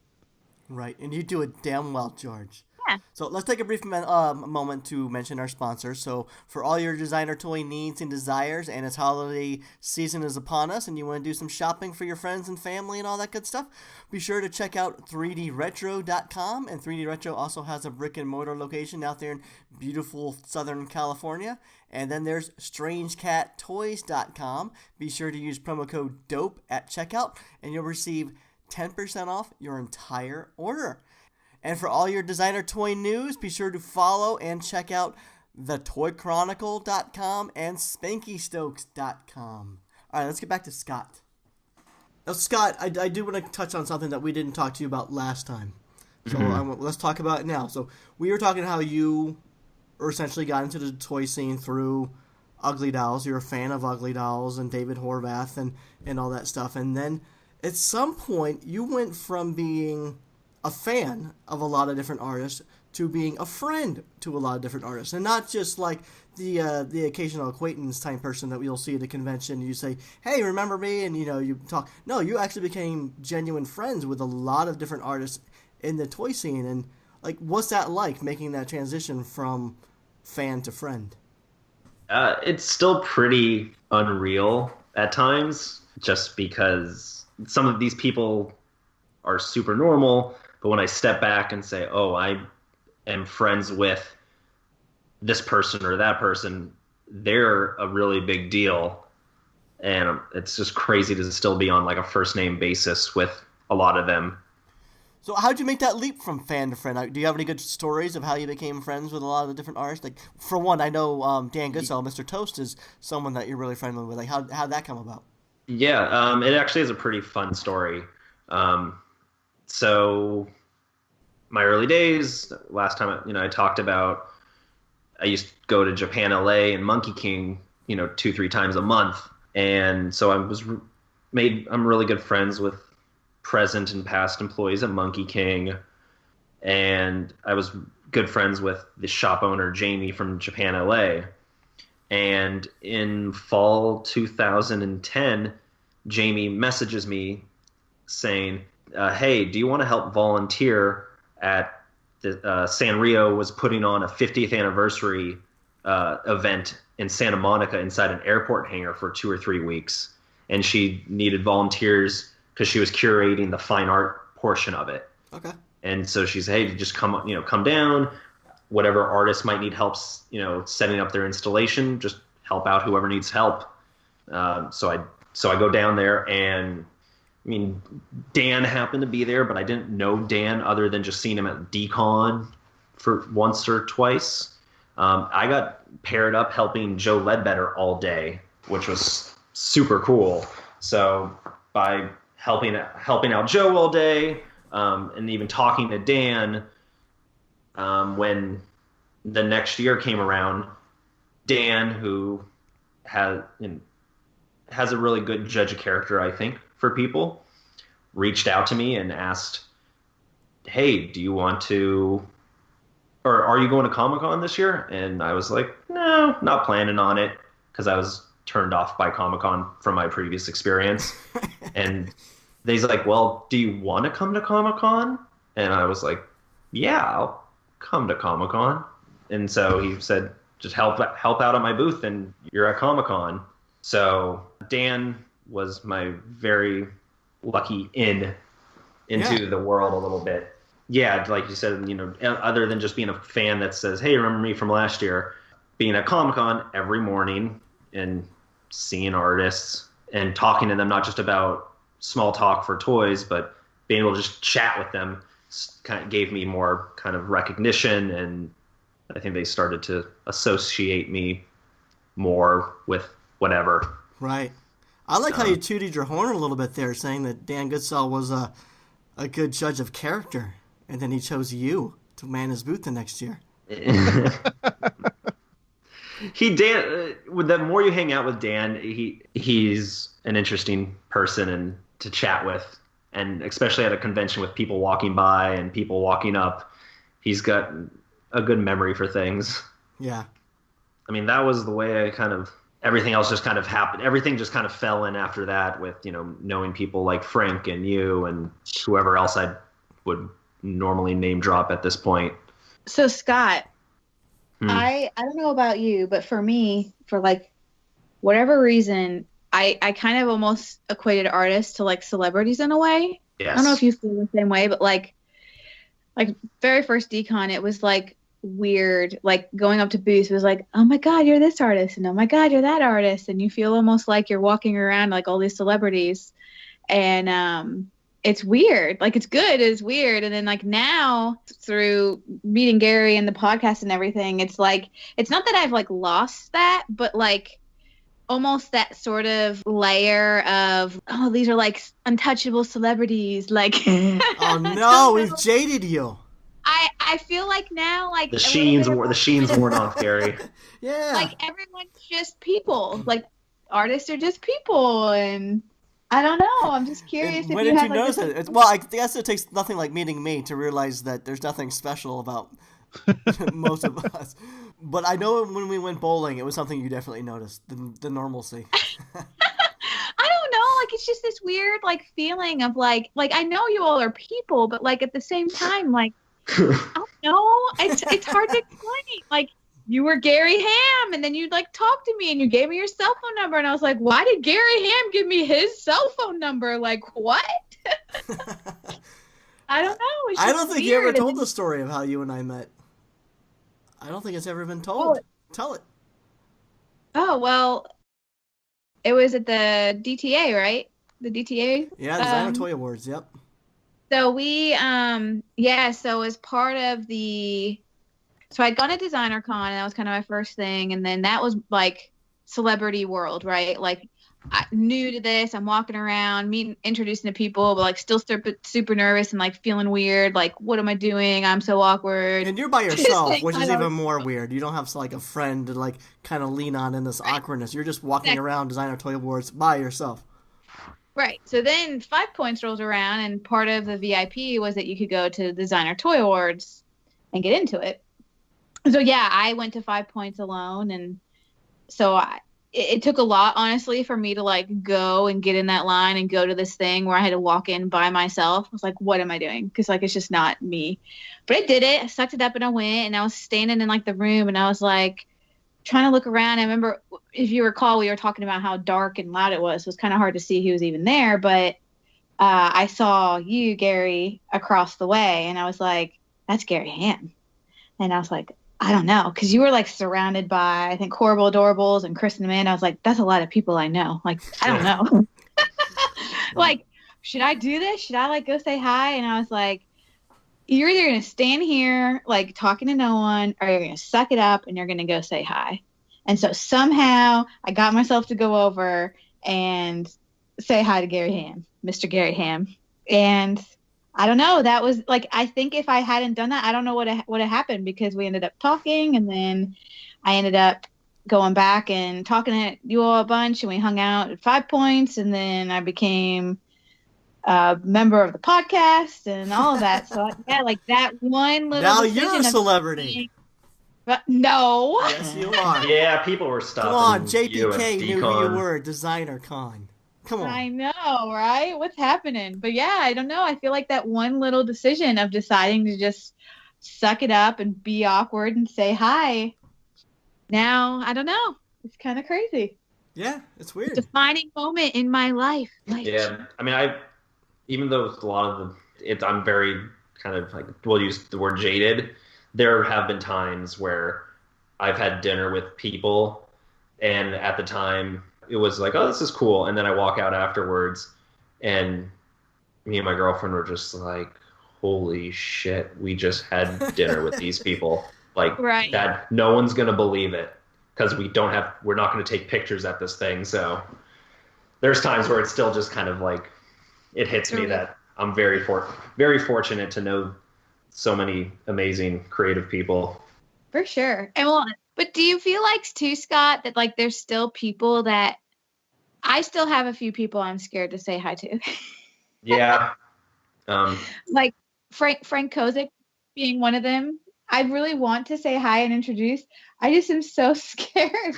Right, and you do it damn well, George. Yeah. So let's take a brief moment to mention our sponsor. So for all your designer toy needs and desires, and as holiday season is upon us, and you want to do some shopping for your friends and family and all that good stuff, be sure to check out 3dretro.com. And 3D Retro also has a brick and mortar location out there in beautiful Southern California. And then there's StrangeCatToys.com. Be sure to use promo code DOPE at checkout, and you'll receive 10% off your entire order. And for all your designer toy news, be sure to follow and check out thetoychronicle.com and spankystokes.com. All right, let's get back to Scott. Now, Scott, I do want to touch on something that we didn't talk to you about last time. So let's talk about it now. So we were talking how you essentially got into the toy scene through Ugly Dolls. You're a fan of Ugly Dolls and David Horvath and all that stuff. And then at some point, you went from being a fan of a lot of different artists to being a friend to a lot of different artists, and not just like the occasional acquaintance type person that you'll see at a convention. You say, "Hey, remember me?" and you talk. No, you actually became genuine friends with a lot of different artists in the toy scene. And like, what's that like, making that transition from fan to friend? It's still pretty unreal at times, just because some of these people are super normal. But when I step back and say, oh, I am friends with this person or that person, they're a really big deal. And it's just crazy to still be on like a first name basis with a lot of them. So how'd you make that leap from fan to friend? Do you have any good stories of how you became friends with a lot of the different artists? Like, for one, I know Dan Goodsell, Mr. Toast, is someone that you're really friendly with. Like, how'd that come about? Yeah, it actually is a pretty fun story. So my early days, last time I talked about, I used to go to Japan, LA, and Monkey King, 2-3 times a month, and so I'm really good friends with present and past employees at Monkey King, and I was good friends with the shop owner Jamie from Japan, LA. And in fall 2010, Jamie messages me saying, hey, do you want to help volunteer at the Sanrio was putting on a 50th anniversary event in Santa Monica inside an airport hangar for 2 or 3 weeks. And she needed volunteers because she was curating the fine art portion of it. Okay. And so she said, hey, just come down. Whatever artist might need help, setting up their installation, just help out whoever needs help. So I go down there, and I mean, Dan happened to be there, but I didn't know Dan other than just seeing him at DCon for once or twice. I got paired up helping Joe Ledbetter all day, which was super cool. So by helping out Joe all day, and even talking to Dan, when the next year came around, Dan, who has a really good judge of character, I think, for people, reached out to me and asked, hey, do you want to, or are you going to Comic-Con this year? And I was like, no, not planning on it, because I was turned off by Comic-Con from my previous experience. And he's like, well, do you want to come to Comic-Con? And I was like, yeah, I'll come to Comic-Con. And so he said, just help out at my booth and you're at Comic-Con. So Dan was my very lucky into the world a little bit. Yeah, like you said, other than just being a fan that says, hey, remember me from last year, being at Comic-Con every morning and seeing artists and talking to them, not just about small talk for toys, but being able to just chat with them kind of gave me more kind of recognition, and I think they started to associate me more with whatever. Right. I like how you tooted your horn a little bit there, saying that Dan Goodsell was a good judge of character, and then he chose you to man his booth the next year. The more you hang out with Dan, he's an interesting person and to chat with, and especially at a convention with people walking by and people walking up, he's got a good memory for things. Yeah. I mean, that was the way everything else just kind of happened. Everything just kind of fell in after that with, knowing people like Frank and you and whoever else I would normally name drop at this point. So Scott, Hmm. I don't know about you, but for me, for like whatever reason, I kind of almost equated artists to like celebrities in a way. I don't know if Yes. you feel the same way, but like very first decon, it was like weird. Like going up to booths was like, oh my God, you're this artist, and oh my God, you're that artist, and you feel almost like you're walking around like all these celebrities, and it's weird. Like it's good, it's weird, and then like now through meeting Gary and the podcast and everything, it's like it's not that I've like lost that, but like almost that sort of layer of oh these are like untouchable celebrities like Oh I no, don't we've know. jaded you. I feel like now like The a little bit sheens of wore the like sheens kind of worn off, Gary. Yeah. like everyone's just people. Like artists are just people, and I don't know. I'm just curious And if when you did you have like the notice same. it? Well, I guess it takes nothing like meeting me to realize that there's nothing special about most of us. But I know when we went bowling, it was something you definitely noticed the normalcy. I don't know, like it's just this weird like feeling of like I know you all are people, but like at the same time, like I don't know, it's hard to explain. Like you were Gary Ham, and then you like talked to me, and you gave me your cell phone number, and I was like, why did Gary Ham give me his cell phone number? Like what? I don't know. It's I just don't think you ever weird. And told then the story of how you and I met. I don't think it's ever been oh, told. Tell it. oh well, it was at the DTA, right? The DTA. Yeah, Designer Toy Awards. Yep. So we yeah, so as part of the so I'd gone to Designer Con, and that was kind of my first thing, and then that was like celebrity world, right? Like I new to this, I'm walking around, meeting, introducing to people, but like still super nervous and like feeling weird. Like, what am I doing? I'm so awkward. And you're by Just yourself, like which kind is of even more weird. You don't have like a friend to like kind of lean on in this awkwardness. You're just walking right. around Designer Toy Awards by yourself. Right. So then 5 Points rolls around, and part of the VIP was that you could go to Designer Toy Awards and get into it. So yeah, I went to 5 Points alone, and so it took a lot, honestly, for me to like go and get in that line and go to this thing where I had to walk in by myself. I was like, what am I doing? Because like it's just not me. But I did it. I sucked it up and I went, and I was standing in like the room, and I was like trying to look around. I remember, if you recall, we were talking about how dark and loud it was. So it was kind of hard to see who was even there. But I saw you, Gary, across the way, and I was like, that's Gary Ham. And I was like, I don't know, because you were like surrounded by, I think, Horrible Adorables and Chris and Amanda. I was like, that's a lot of people I know. Like, I don't Yeah. know. Like, should I do this? Should I like go say hi? And I was like, you're either going to stand here like talking to no one, or you're going to suck it up and you're going to go say hi. And so somehow I got myself to go over and say hi to Gary Ham, Mr. Gary Ham. And I don't know, that was like, I think if I hadn't done that, I don't know what would have happened, because we ended up talking, and then I ended up going back and talking to you all a bunch, and we hung out at 5 Points, and then I became a member of the podcast and all of that. So yeah, like that one little Now you're a decision of celebrity. but no. Yes, you are. Yeah, people were Come on, stopping you at JPK knew who you Decon. were. Designer Con. Come I on. know, right? What's happening? But yeah, I don't know. I feel like that one little decision of deciding to just suck it up and be awkward and say hi. Now, I don't know. It's kind of crazy. Yeah, it's weird. Defining moment in my life. Like, Yeah, I mean, even though a lot of I'm very kind of like, we'll use the word jaded. There have been times where I've had dinner with people, and at the time it was like, oh, this is cool, and then I walk out afterwards, and me and my girlfriend were just like, holy shit, we just had dinner with these people. Like right. that, no one's gonna believe it, because we're not gonna take pictures at this thing. So there's times where it's still just kind of like, it hits me that I'm very fortunate to know so many amazing creative people. For sure. And well, but do you feel like too, Scott, that like there's still people that I still have a few people I'm scared to say hi to? Yeah. Like Frank Kozik being one of them. I really want to say hi and introduce. I just am so scared.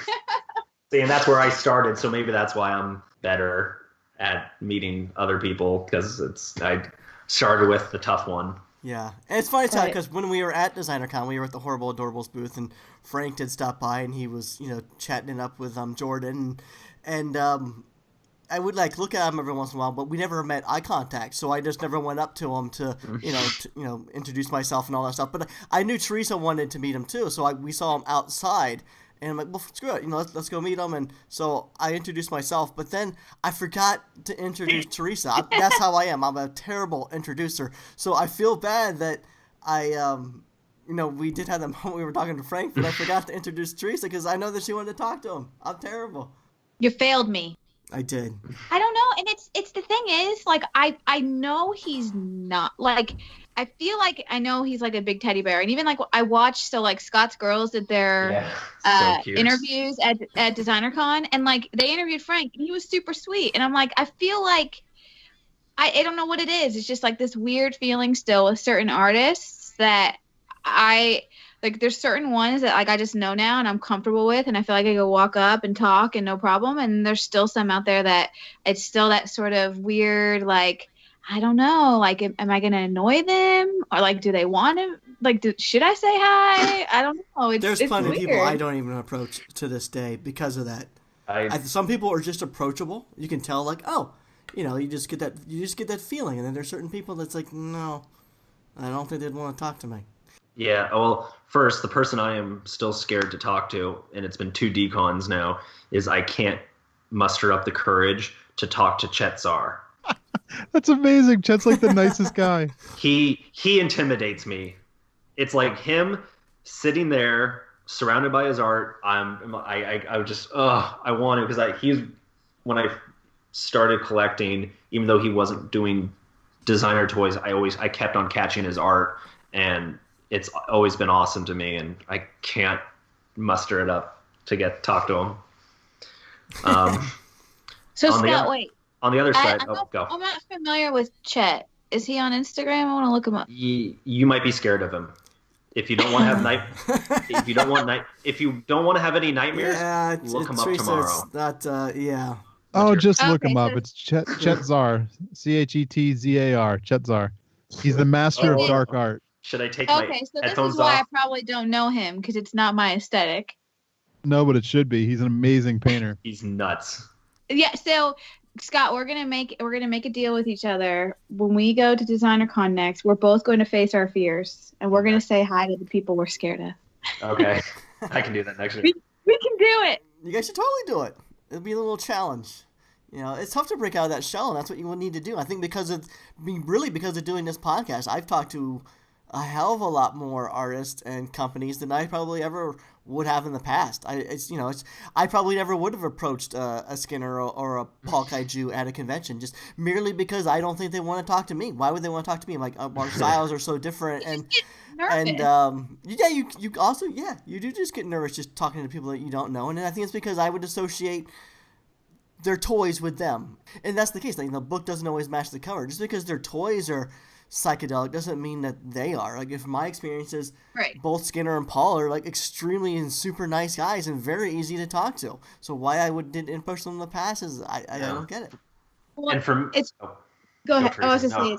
See, and that's where I started, so maybe that's why I'm better at meeting other people, because I started with the tough one. Yeah, and it's funny But because when we were at DesignerCon, we were at the Horrible Adorables booth, and Frank did stop by, and he was chatting it up with Jordan, and I would like look at him every once in a while, but we never met eye contact, so I just never went up to him to introduce myself and all that stuff. But I knew Teresa wanted to meet him too, so we saw him outside. And I'm like, well, screw it, let's go meet him. And so I introduced myself, but then I forgot to introduce Teresa. That's how I am. I'm a terrible introducer. So I feel bad that we did have that moment we were talking to Frank, but I forgot to introduce Teresa because I know that she wanted to talk to him. I'm terrible. you failed me. I did. I don't know, and it's the thing is, like, I know he's not, like, I feel like I know he's like a big teddy bear, and even like I watched, so like Scott's Girls did their so cute. interviews at DesignerCon, and like they interviewed Frank, and he was super sweet, and I'm like, I feel like I don't know what it is. It's just like this weird feeling still with certain artists that I like. There's certain ones that like I just know now and I'm comfortable with, and I feel like I can walk up and talk and no problem. And there's still some out there that it's still that sort of weird, like, I don't know, like, am I gonna annoy them, or like, do they want to, like, should I say hi? I don't know. There's it's plenty of weird. people I don't even approach to this day because of that. Some people are just approachable. You can tell, like, oh, you just get that feeling, and then there's certain people that's like, no, I don't think they'd want to talk to me. Yeah, well, first, the person I am still scared to talk to, and it's been 2 decons now, is I can't muster up the courage to talk to Chet Zar. That's amazing. Chet's like the nicest guy. He intimidates me. It's like him sitting there surrounded by his art. I just I want to, because when I started collecting, even though he wasn't doing designer toys, I kept on catching his art, and it's always been awesome to me, and I can't muster it up to talk to him. So Scott, wait. On the other side, go. I'm not familiar with Chet. Is he on Instagram? I want to look him up. You might be scared of him. If you don't want to have if you don't want to have any nightmares, look him up tomorrow. Yeah. Oh, just look him up. It's Chet Zar, Chetzar, Chet Zar. He's the master of dark art. Should I take my headphones off? this is why I probably don't know him, because it's not my aesthetic. No, but it should be. He's an amazing painter. He's nuts. Yeah. So Scott, we're gonna make a deal with each other. When we go to DesignerCon next, we're both going to face our fears, and we're going to say hi to the people we're scared of. Okay, I can do that next week. We can do it. You guys should totally do it. It'll be a little challenge. It's tough to break out of that shell, and that's what you will need to do. I think because of doing this podcast, I've talked to a hell of a lot more artists and companies than I probably ever would have in the past. I probably never would have approached a Skinner or a Paul Kaiju at a convention, just merely because I don't think they want to talk to me. Why would they want to talk to me? I'm like, our styles are so different, and you also you do just get nervous just talking to people that you don't know, and I think it's because I would associate their toys with them, and that's the case. Like, the book doesn't always match the cover. Just because their toys are psychedelic doesn't mean that they are. Like, if my experiences, right, both Skinner and Paul are like extremely and super nice guys and very easy to talk to. So why I didn't push them in the past is I don't get it. Well, and from go ahead. I was just saying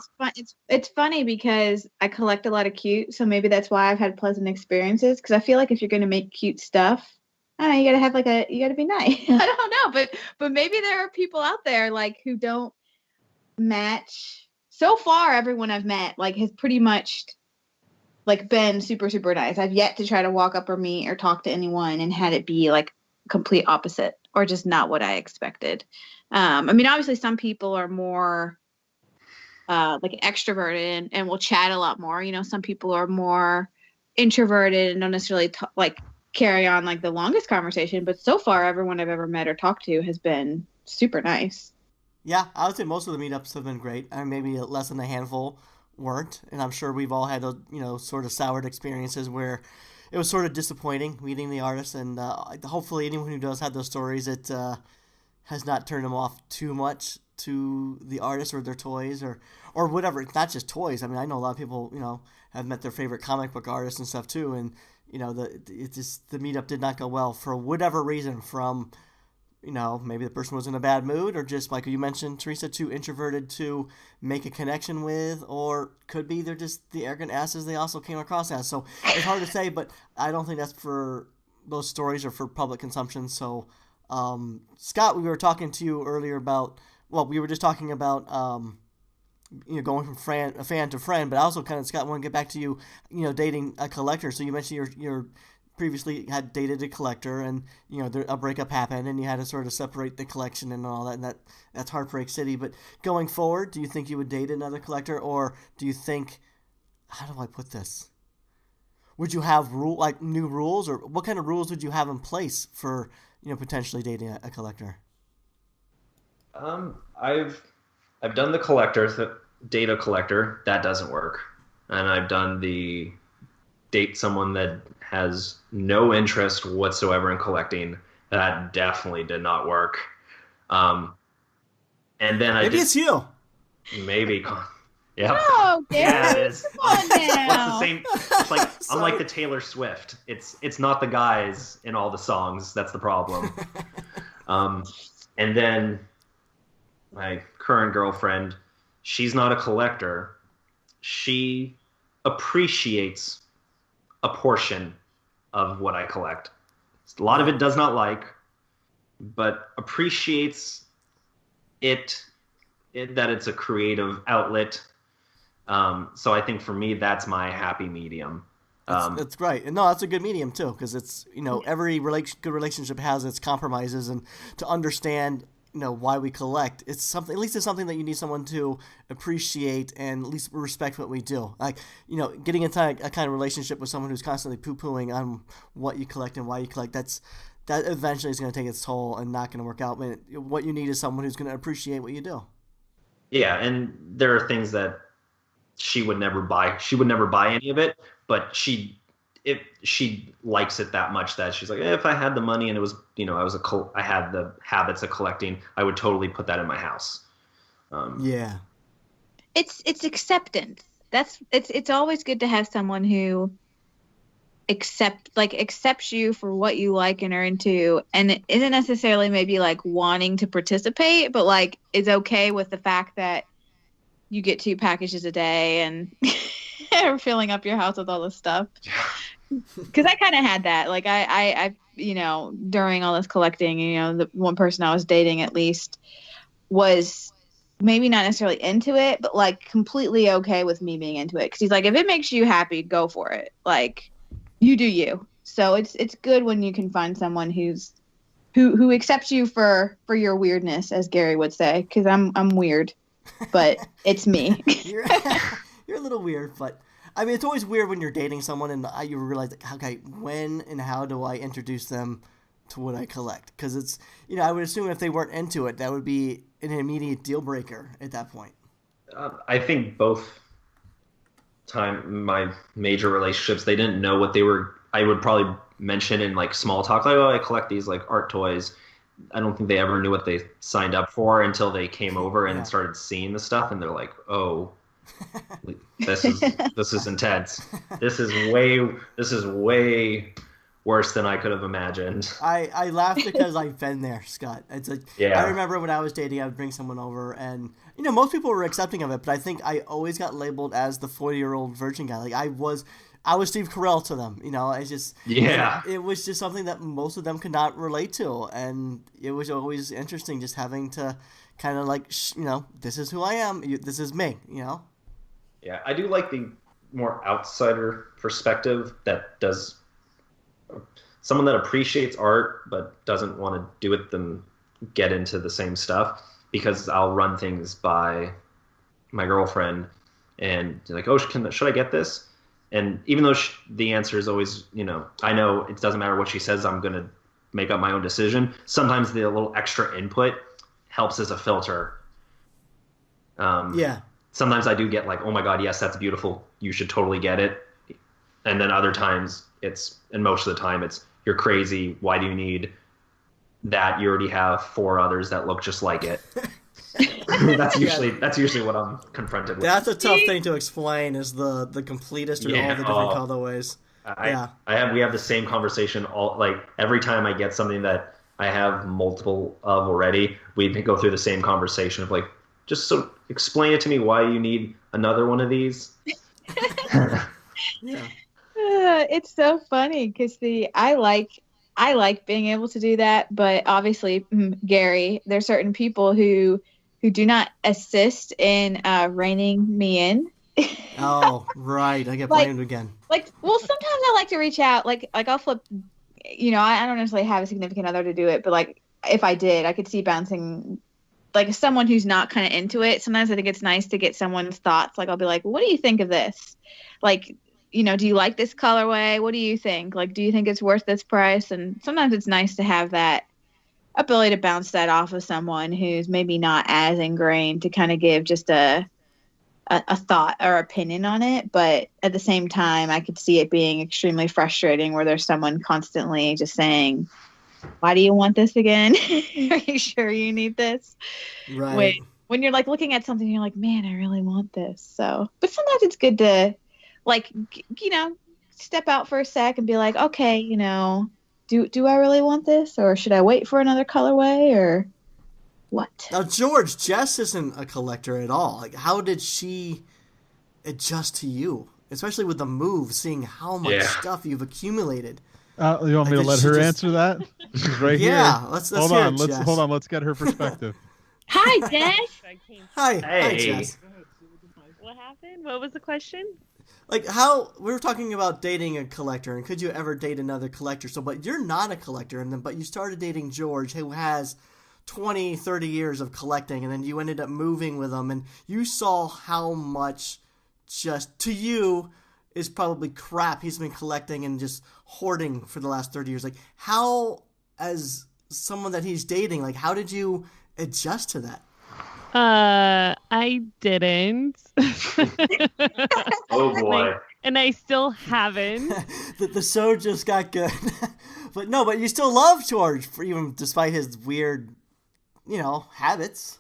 it's funny because I collect a lot of cute, so maybe that's why I've had pleasant experiences. Because I feel like if you're going to make cute stuff, I don't know, you gotta be nice. I don't know, but maybe there are people out there like who don't match. So far, everyone I've met like has pretty much like been super, super nice. I've yet to try to walk up or meet or talk to anyone and had it be like complete opposite or just not what I expected. I mean, obviously some people are more like extroverted and will chat a lot more. Some people are more introverted and don't necessarily like carry on like the longest conversation. But so far, everyone I've ever met or talked to has been super nice. Yeah, I would say most of the meetups have been great. Maybe less than a handful weren't, and I'm sure we've all had those, sort of soured experiences where it was sort of disappointing meeting the artist. And hopefully, anyone who does have those stories, it has not turned them off too much to the artist or their toys or whatever. It's not just toys. I mean, I know a lot of people, have met their favorite comic book artists and stuff too, and the meetup did not go well for whatever reason, from maybe the person was in a bad mood, or just like you mentioned, Teresa, too introverted to make a connection with, or could be they're just the arrogant asses they also came across as. So it's hard to say, but I don't think that's for those stories or for public consumption. So, Scott, we were talking to you earlier about, we were just talking about, going from a fan to friend, but I also kind of, Scott, want to get back to you, dating a collector. So you mentioned you're previously had dated a collector, and a breakup happened, and you had to sort of separate the collection and all that, and that's Heartbreak City. But going forward, do you think you would date another collector, or do you think, how do I put this? Would you have new rules, or what kind of rules would you have in place for potentially dating a collector? I've done the date a collector. That doesn't work, and I've done the date someone that has no interest whatsoever in collecting. That definitely did not work. And then maybe it's you. Maybe. Yeah. Oh, yeah, it is. Come on now. It's the same. It's like I'm like the Taylor Swift. It's not the guys in all the songs. That's the problem. And then my current girlfriend, she's not a collector. She appreciates a portion of what I collect. A lot of it does not like, but appreciates it that it's a creative outlet. So I think for me, that's my happy medium. That's great. And no, that's a good medium too, because it's, every good relationship has its compromises, and to understand, why we collect, it's something, at least it's something that you need someone to appreciate and at least respect what we do. Like, getting into a kind of relationship with someone who's constantly poo-pooing on what you collect and why you collect, that eventually is going to take its toll and not going to work out. But what you need is someone who's going to appreciate what you do. Yeah, and there are things that she would never buy. She would never buy any of it, but she likes it that much that she's like, if I had the money and it was, I had the habits of collecting, I would totally put that in my house. Yeah. It's acceptance. It's always good to have someone who accepts you for what you like and are into, and it isn't necessarily maybe like wanting to participate, but like is okay with the fact that you get 2 packages a day and are filling up your house with all this stuff. Because I kind of had that. Like I during all this collecting, the one person I was dating at least was maybe not necessarily into it, but like completely okay with me being into it. Because he's like, if it makes you happy, go for it. Like, you do you. So it's good when you can find someone who accepts you for your weirdness, as Gary would say. Because I'm weird, but it's me. You're a little weird, but I mean, it's always weird when you're dating someone and you realize, okay, when and how do I introduce them to what I collect? Because it's, I would assume if they weren't into it, that would be an immediate deal breaker at that point. I think both my major relationships, they didn't know what they were. I would probably mention in like small talk, like, I collect these like art toys. I don't think they ever knew what they signed up for until they came over and started seeing the stuff, and they're like, oh. This is intense. This is way worse than I could have imagined. I laugh because I've been there, Scott. It's like, I remember when I was dating, I would bring someone over, and most people were accepting of it, but I think I always got labeled as the 40-year-old virgin guy. Like I was Steve Carell to them. It was just something that most of them could not relate to, and it was always interesting just having to kind of like, this is who I am. This is me. Yeah, I do like the more outsider perspective that does someone that appreciates art but doesn't want to do it get into the same stuff, because I'll run things by my girlfriend and like, oh, should I get this? And even though the answer is always, I know it doesn't matter what she says, I'm going to make up my own decision. Sometimes the little extra input helps as a filter. Yeah. Sometimes I do get like, oh my God, yes, that's beautiful. You should totally get it. And then other times and most of the time it's, you're crazy. Why do you need that? You already have 4 others that look just like it. That's usually what I'm confronted with. That's a tough thing to explain, is the completest or all the different colorways. We have the same conversation every time I get something that I have multiple of already. We go through the same conversation of like, just so explain it to me why you need another one of these. Yeah. It's so funny because I like being able to do that, but obviously, Gary, there's certain people who do not assist in reining me in. Oh, right. I get Like, blamed again. well, sometimes I like to reach out, like I'll flip. I don't necessarily have a significant other to do it, but like if I did, I could see bouncing like someone who's not kind of into it. Sometimes I think it's nice to get someone's thoughts. Like I'll be like, "What do you think of this? Like, do you like this colorway? What do you think? Like, do you think it's worth this price?" And sometimes it's nice to have that ability to bounce that off of someone who's maybe not as ingrained to kind of give just a thought or opinion on it. But at the same time, I could see it being extremely frustrating where there's someone constantly just saying, "Why do you want this again? Are you sure you need this?" Right. When you're like looking at something, you're like, "Man, I really want this." So, but sometimes it's good to like, step out for a sec and be like, "Okay, do I really want this, or should I wait for another colorway, or what?" Now, George, Jess isn't a collector at all. Like, how did she adjust to you? Especially with the move, seeing how much stuff you've accumulated. You want me to let her answer that? She's right here. Yeah, let's hold hear on. it, Let's Jess. hold on. Let's get her perspective. Hi, Jess. Hi, Hey. hi, Jess. What happened? What was the question? Like, how we were talking about dating a collector, and could you ever date another collector? So, but you're not a collector, but you started dating George, who has 20, 30 years of collecting, and then you ended up moving with him, and you saw how much just to you is probably crap he's been collecting and just hoarding for the last 30 years. Like, how, as someone that he's dating, like, how did you adjust to that? I didn't. Oh boy. And I still haven't. The show just got good. but you still love George, for even despite his weird, habits.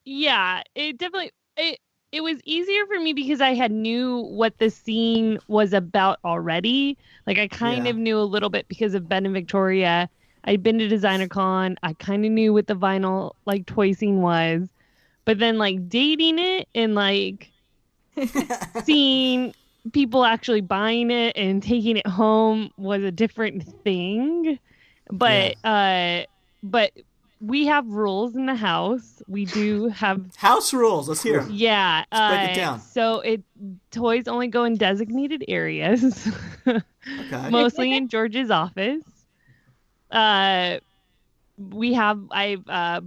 Yeah, it was easier for me because I had knew what the scene was about already. Like I kind of knew a little bit because of Ben and Victoria. I'd been to Designer Con. I kind of knew what the vinyl like toy scene was. But then like dating it and like seeing people actually buying it and taking it home was a different thing. But but we have rules in the house. We do have house rules. Let's hear 'em. Yeah. Let's break it down. So toys only go in designated areas. Okay. Mostly in George's office. I've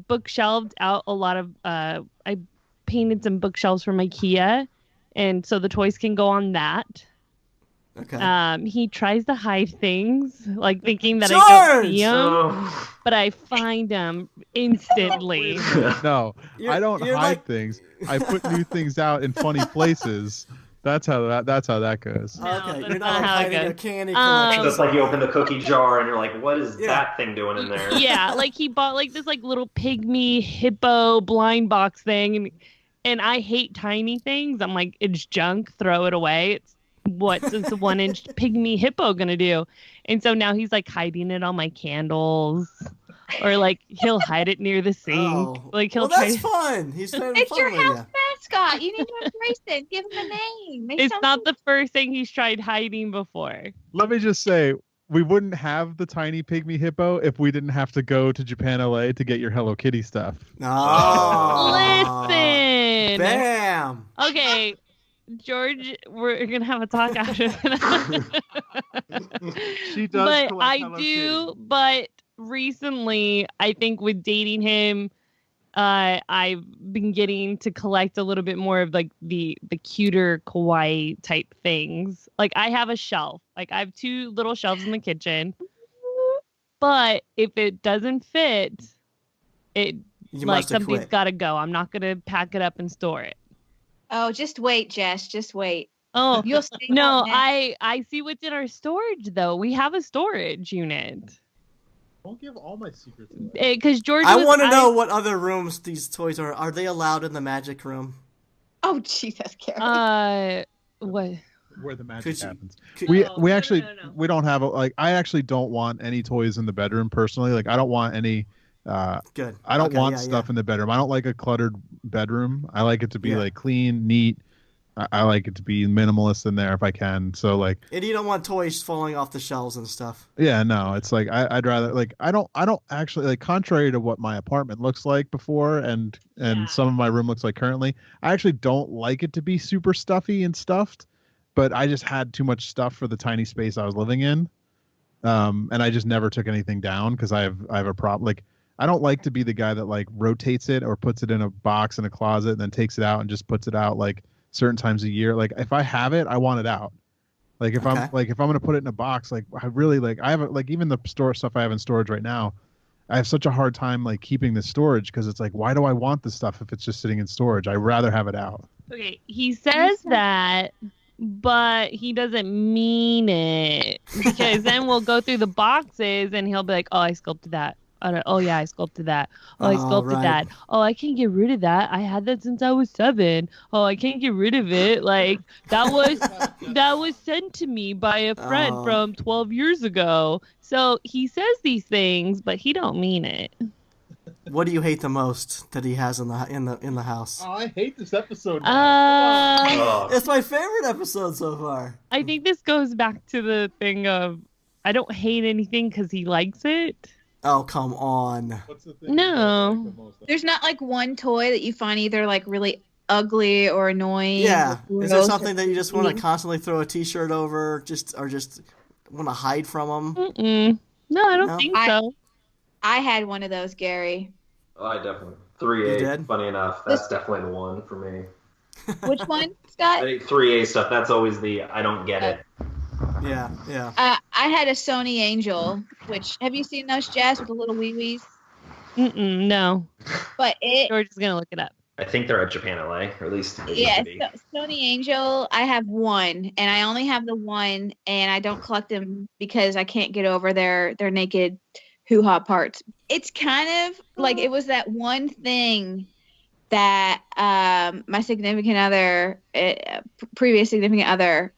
bookshelved out a lot of I painted some bookshelves from IKEA, and so the toys can go on that. Okay. He tries to hide things, like thinking that George! I don't see them, Oh. but I find them instantly. No, I don't you're hide like- things. I put new things out in funny places. That's how that goes. No, Okay, that's you're not not like how it hiding a goes. candy collection. Just like you open the cookie jar and you're like, what is that thing doing in there? Yeah, like he bought like this like little pygmy hippo blind box thing, and I hate tiny things. I'm like, it's junk, throw it away. What's this 1-inch pygmy hippo gonna do? And so now he's like hiding it on my candles, or like he'll hide it near the sink. Oh. Like he'll well, try. that's fun. He's having It's fun your with house you. mascot. You need to embrace it. Give him a name. Make It's not something- the first thing he's tried hiding before. Let me just say, we wouldn't have the tiny pygmy hippo if we didn't have to go to Japan, LA to get your Hello Kitty stuff. Oh. Listen. Bam. Okay, George, we're gonna have a talk after that. She does But collect I Hello do. Kitty. But recently, I think with dating him, I've been getting to collect a little bit more of like the cuter kawaii type things. Like I have a shelf. Like I have 2 little shelves in the kitchen. But if it doesn't fit, it You like must have something's quit. got to go. I'm not gonna pack it up and store it. Oh, just wait, Jess. Just wait. Oh You'll see. no, how next- I see what's in our storage though. We have a storage unit. Don't give all my secrets away. Because George, I want to know what other rooms these toys are. Are they allowed in the magic room? Oh, Jesus, Gary. What? where the magic Could you- happens. could- We No, we no, actually no, no. we don't have like I actually don't want any toys in the bedroom personally. Like I don't want any. Good. I don't Okay, want yeah, stuff in the bedroom. I don't like a cluttered bedroom. I like it to be like clean, neat. I like it to be minimalist in there if I can. So like, And you don't want toys falling off the shelves and stuff. yeah, no, it's like I'd rather like I don't actually like contrary to what my apartment looks like before and Yeah. some of my room looks like currently. I actually don't like it to be super stuffy and stuffed, but I just had too much stuff for the tiny space I was living in. And I just never took anything down because I have a problem. Like I don't like to be the guy that like rotates it or puts it in a box in a closet and then takes it out and just puts it out like certain times a year. Like if I have it, I want it out. Like if I'm going to put it in a box, like I really like I have like even the store stuff I have in storage right now. I have such a hard time like keeping the storage because it's like why do I want this stuff if it's just sitting in storage? I'd rather have it out. Okay, he says that, but he doesn't mean it because then we'll go through the boxes and he'll be like, "Oh, I sculpted that. Oh yeah, I sculpted that. Oh, I sculpted right. that. Oh, I can't get rid of that. I had that since I was 7. Oh, I can't get rid of it. Like that was sent to me by a friend from 12 years ago." So he says these things, but he don't mean it. What do you hate the most that he has in the house? Oh, I hate this episode. It's my favorite episode so far. I think this goes back to the thing of I don't hate anything because he likes it. Oh, come on. What's the thing No. There's not like one toy that you find either like really ugly or annoying. Yeah. or Is there gross something or that you just want to creepy? constantly throw a t-shirt over or just want to hide from them? Mm-mm. No, I don't No? think so. I had one of those, Gary. Oh, I definitely. You 3A, did? funny enough. That's definitely the one for me. Which one, I Scott? think 3A stuff, that's always the I don't get it. Yeah. I had a Sony Angel, which have you seen those, Jess, with the little wee wees? Mm-mm, no. But it, George is gonna look it up. I think they're at Japan LA, or at least they yeah, used to be. Sony Angel. I have one, and I only have the one, and I don't collect them because I can't get over their naked hoo-ha parts. It's kind of like it was that one thing that my significant other, previous significant other,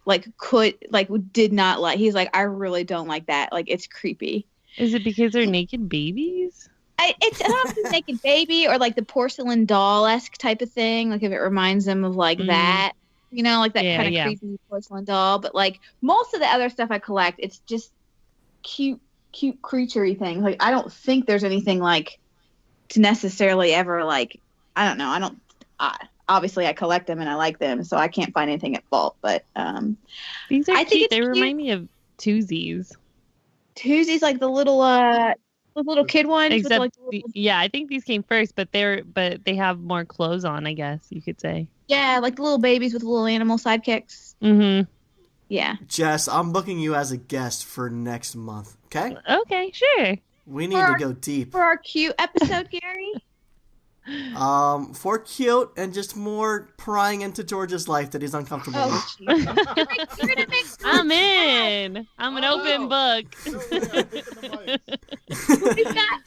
did not like. He's like, I really don't like that. Like, it's creepy. Is it because they're naked babies? It's not the naked baby or like the porcelain doll-esque type of thing. Like if it reminds them of like that, like that kind of creepy porcelain doll. But like most of the other stuff I collect, it's just cute creaturey things. Like I don't think there's anything like to necessarily ever like, I don't know. Obviously I collect them and I like them, so I can't find anything at fault. But These are I think cute. it's They cute. remind me of Tuesdays. Tuesday's like the little kid ones. Except, with, like, yeah, I think these came first, but they have more clothes on, I guess you could say. yeah, like the little babies with little animal sidekicks. Mm-hmm. Yeah. Jess, I'm booking you as a guest for next month. Okay? Okay, sure. We need to go deep. For our cute episode, Gary. For cute and just more prying into George's life that he's uncomfortable with. Oh, jeez. You're gonna make I'm in. I'm an open book.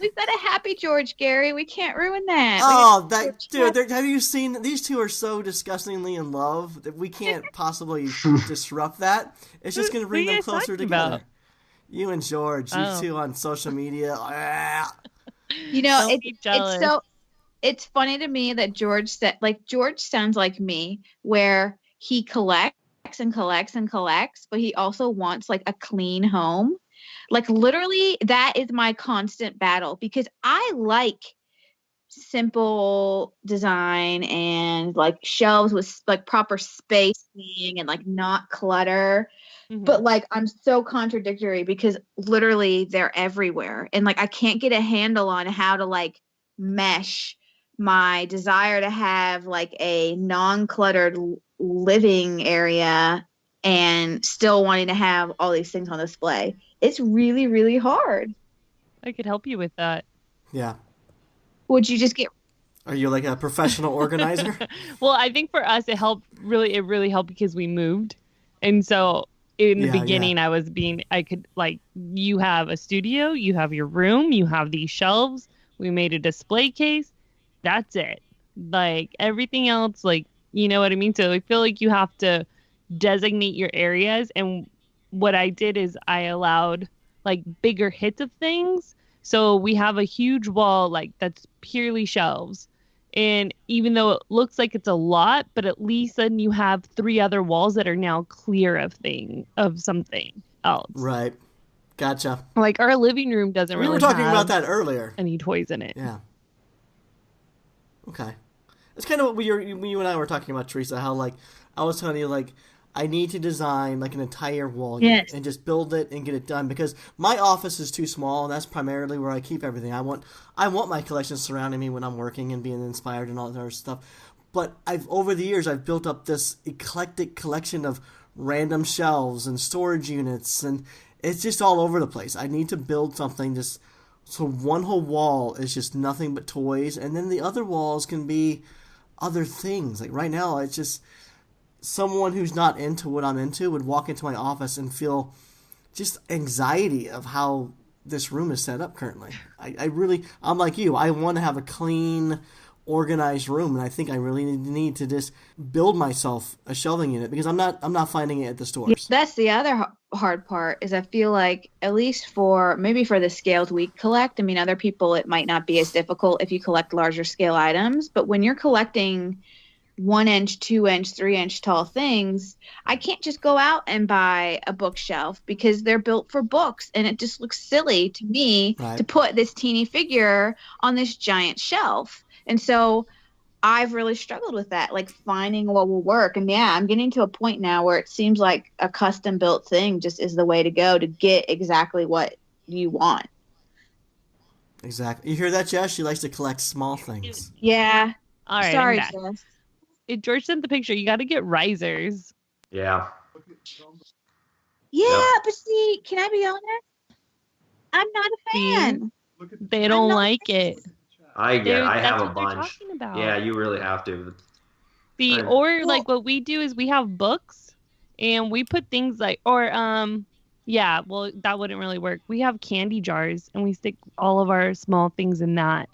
we've got a happy George, Gary. We can't ruin that. Oh, have you seen? These two are so disgustingly in love that we can't possibly disrupt that. It's just going to bring Who are them you guys closer talking together. about? You and George, you two on social media. Don't be jealous. It's funny to me that George sounds like me, where he collects and collects and collects, but he also wants like a clean home. Like literally, that is my constant battle because I like simple design and like shelves with like proper spacing and like not clutter. Mm-hmm. But like I'm so contradictory because literally they're everywhere, and like I can't get a handle on how to like mesh my desire to have like a non-cluttered living area and still wanting to have all these things on display. It's really, really hard. I could help you with that. Yeah. Would you just get... Are you like a professional organizer? Well, I think for us it really helped because we moved. And so in the beginning I could like, you have a studio, you have your room, you have these shelves, we made a display case. That's it. Like everything else, like, you know what I mean? So I feel like you have to designate your areas. And what I did is I allowed like bigger hits of things. So we have a huge wall like that's purely shelves. And even though it looks like it's a lot, but at least then you have 3 other walls that are now clear of something else. Right. Gotcha. Like our living room doesn't We really were talking have about that earlier. any toys in it. Yeah. Okay. It's kind of what you and I were talking about, Teresa, how like I was telling you like I need to design like an entire wall unit and just build it and get it done because my office is too small and that's primarily where I keep everything. I want my collection surrounding me when I'm working and being inspired and all that other stuff. But over the years I've built up this eclectic collection of random shelves and storage units and it's just all over the place. I need to build something just so one whole wall is just nothing but toys and then the other walls can be other things. Like right now it's just someone who's not into what I'm into would walk into my office and feel just anxiety of how this room is set up currently. I'm like you. I want to have a clean, organized room, and I think I really need to just build myself a shelving unit because I'm not finding it at the stores. That's the other hard part is I feel like at least for the scales we collect, I mean, other people it might not be as difficult if you collect larger scale items, but when you're collecting 1 inch, 2 inch, 3 inch tall things, I can't just go out and buy a bookshelf because they're built for books and it just looks silly to me to put this teeny figure on this giant shelf. And so I've really struggled with that, like finding what will work. And yeah, I'm getting to a point now where it seems like a custom built thing just is the way to go to get exactly what you want. Exactly. You hear that, Jess? She likes to collect small things. Yeah. All right. Sorry, Jess. George sent the picture. You got to get risers. Yeah. Yeah, but see, can I be honest? I'm not a fan. They don't like it. I have a bunch. Talking about. Yeah, you really have to. See, like what we do is we have books and we put things like, yeah, well, that wouldn't really work. We have candy jars and we stick all of our small things in that.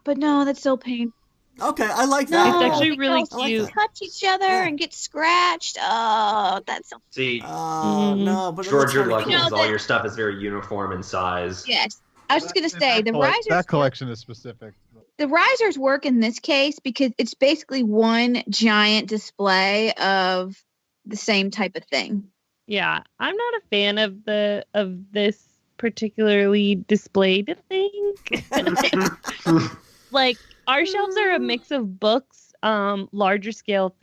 But no, that's still painful. Okay, I like that. It's actually really cute. Like touch each other and get scratched. Oh, that's so. See, no, but George, you're lucky because all your stuff is very uniform in size. Yes, I was just gonna say the risers. That collection is specific. The risers work in this case because it's basically one giant display of the same type of thing. Yeah, I'm not a fan of this particularly displayed thing. Like our shelves are a mix of books, larger scale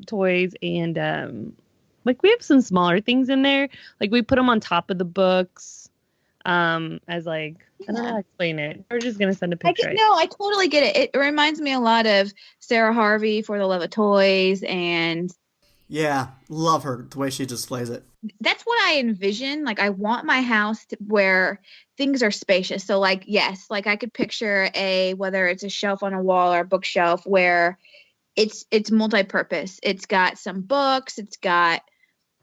toys, and like we have some smaller things in there. Like we put them on top of the books, as like I don't know how to explain it. We're just gonna send a picture. I totally get it. It reminds me a lot of Sarah Harvey for the Love of Toys and. Yeah, love her, the way she displays it. That's what I envision. Like, I want my house where things are spacious. So, like, yes, like I could picture whether it's a shelf on a wall or a bookshelf where it's multi-purpose. It's got some books. It's got,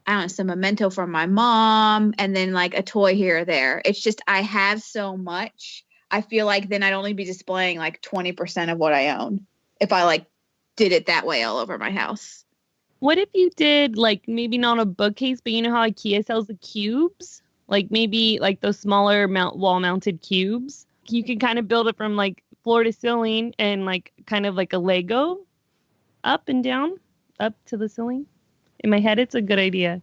I don't know, some memento from my mom and then like a toy here or there. It's just, I have so much. I feel like then I'd only be displaying like 20% of what I own if I like did it that way all over my house. What if you did, like, maybe not a bookcase, but you know how IKEA sells the cubes? Like, maybe, like, those smaller wall-mounted cubes? You can kind of build it from, like, floor to ceiling and, like, kind of like a Lego. Up and down, up to the ceiling. In my head, it's a good idea.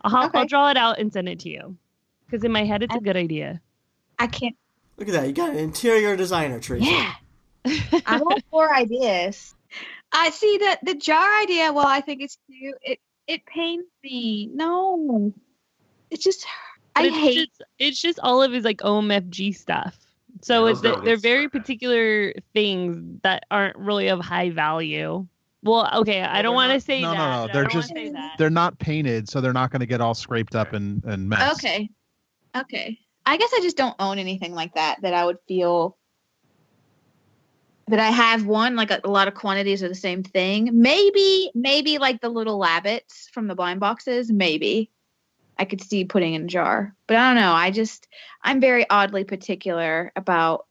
I'll draw it out and send it to you. Because in my head, it's a good idea. I can't. Look at that. You got an interior designer, Teresa. Yeah. I'm all for ideas. I see the jar idea. Well, I think it's cute. It pains me. No, it's just It's just all of his like OMFG stuff. So they're very particular things that aren't really of high value. Well, okay, I don't want to say that. No. They're not painted, so they're not going to get all scraped up and messed. Okay. I guess I just don't own anything like that I would feel. But I have one, like a lot of quantities of the same thing. Maybe like the little labbits from the blind boxes. Maybe I could see putting in a jar. But I don't know. I'm very oddly particular about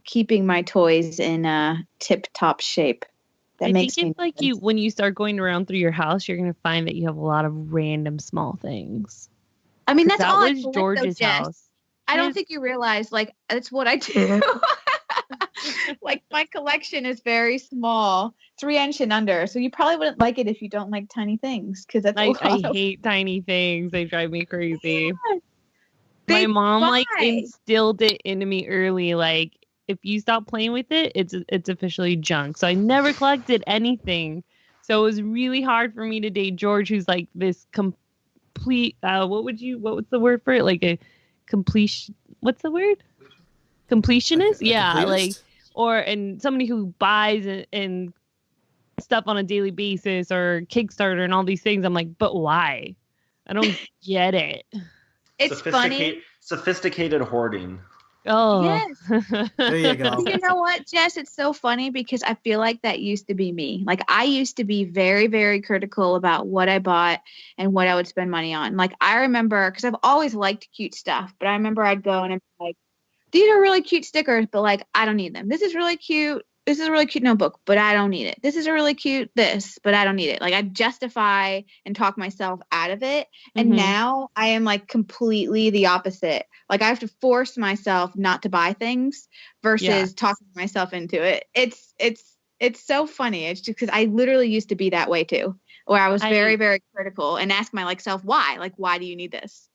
keeping my toys in tip-top shape. that I makes think me it's like nervous. when you start going around through your house, you're gonna find that you have a lot of random small things. I mean, that's That all I was collect, though, George's Jess. house. I don't His- think you realize, like, that's what I do. Like, my collection is very small, 3-inch and under. So you probably wouldn't like it if you don't like tiny things, because that's a I lot of. hate tiny things. They drive me crazy. They My mom like buy. instilled it into me early. Like, if you stop playing with it, it's officially junk. So I never collected anything. So it was really hard for me to date George, who's like this complete. What's the word for it? Like a completion. What's the word? Completionist? A Yeah, like completist? and somebody who buys and stuff on a daily basis or Kickstarter and all these things. I'm like, but why? I don't get it. It's funny. Sophisticated hoarding. Oh. Yes. There you go. You know what, Jess? It's so funny because I feel like that used to be me. Like, I used to be very, very critical about what I bought and what I would spend money on. Like, I remember, because I've always liked cute stuff, but I remember I'd go and I'd be like, these are really cute stickers, but like, I don't need them. This is really cute. This is a really cute notebook, but I don't need it. This is a really cute this, but I don't need it. Like, I justify and talk myself out of it. And Mhm. now I am like completely the opposite. Like, I have to force myself not to buy things versus Yeah. talking myself into it. It's so funny. It's just because I literally used to be that way too, where I was very, very critical and ask my like self, why? Like, why do you need this?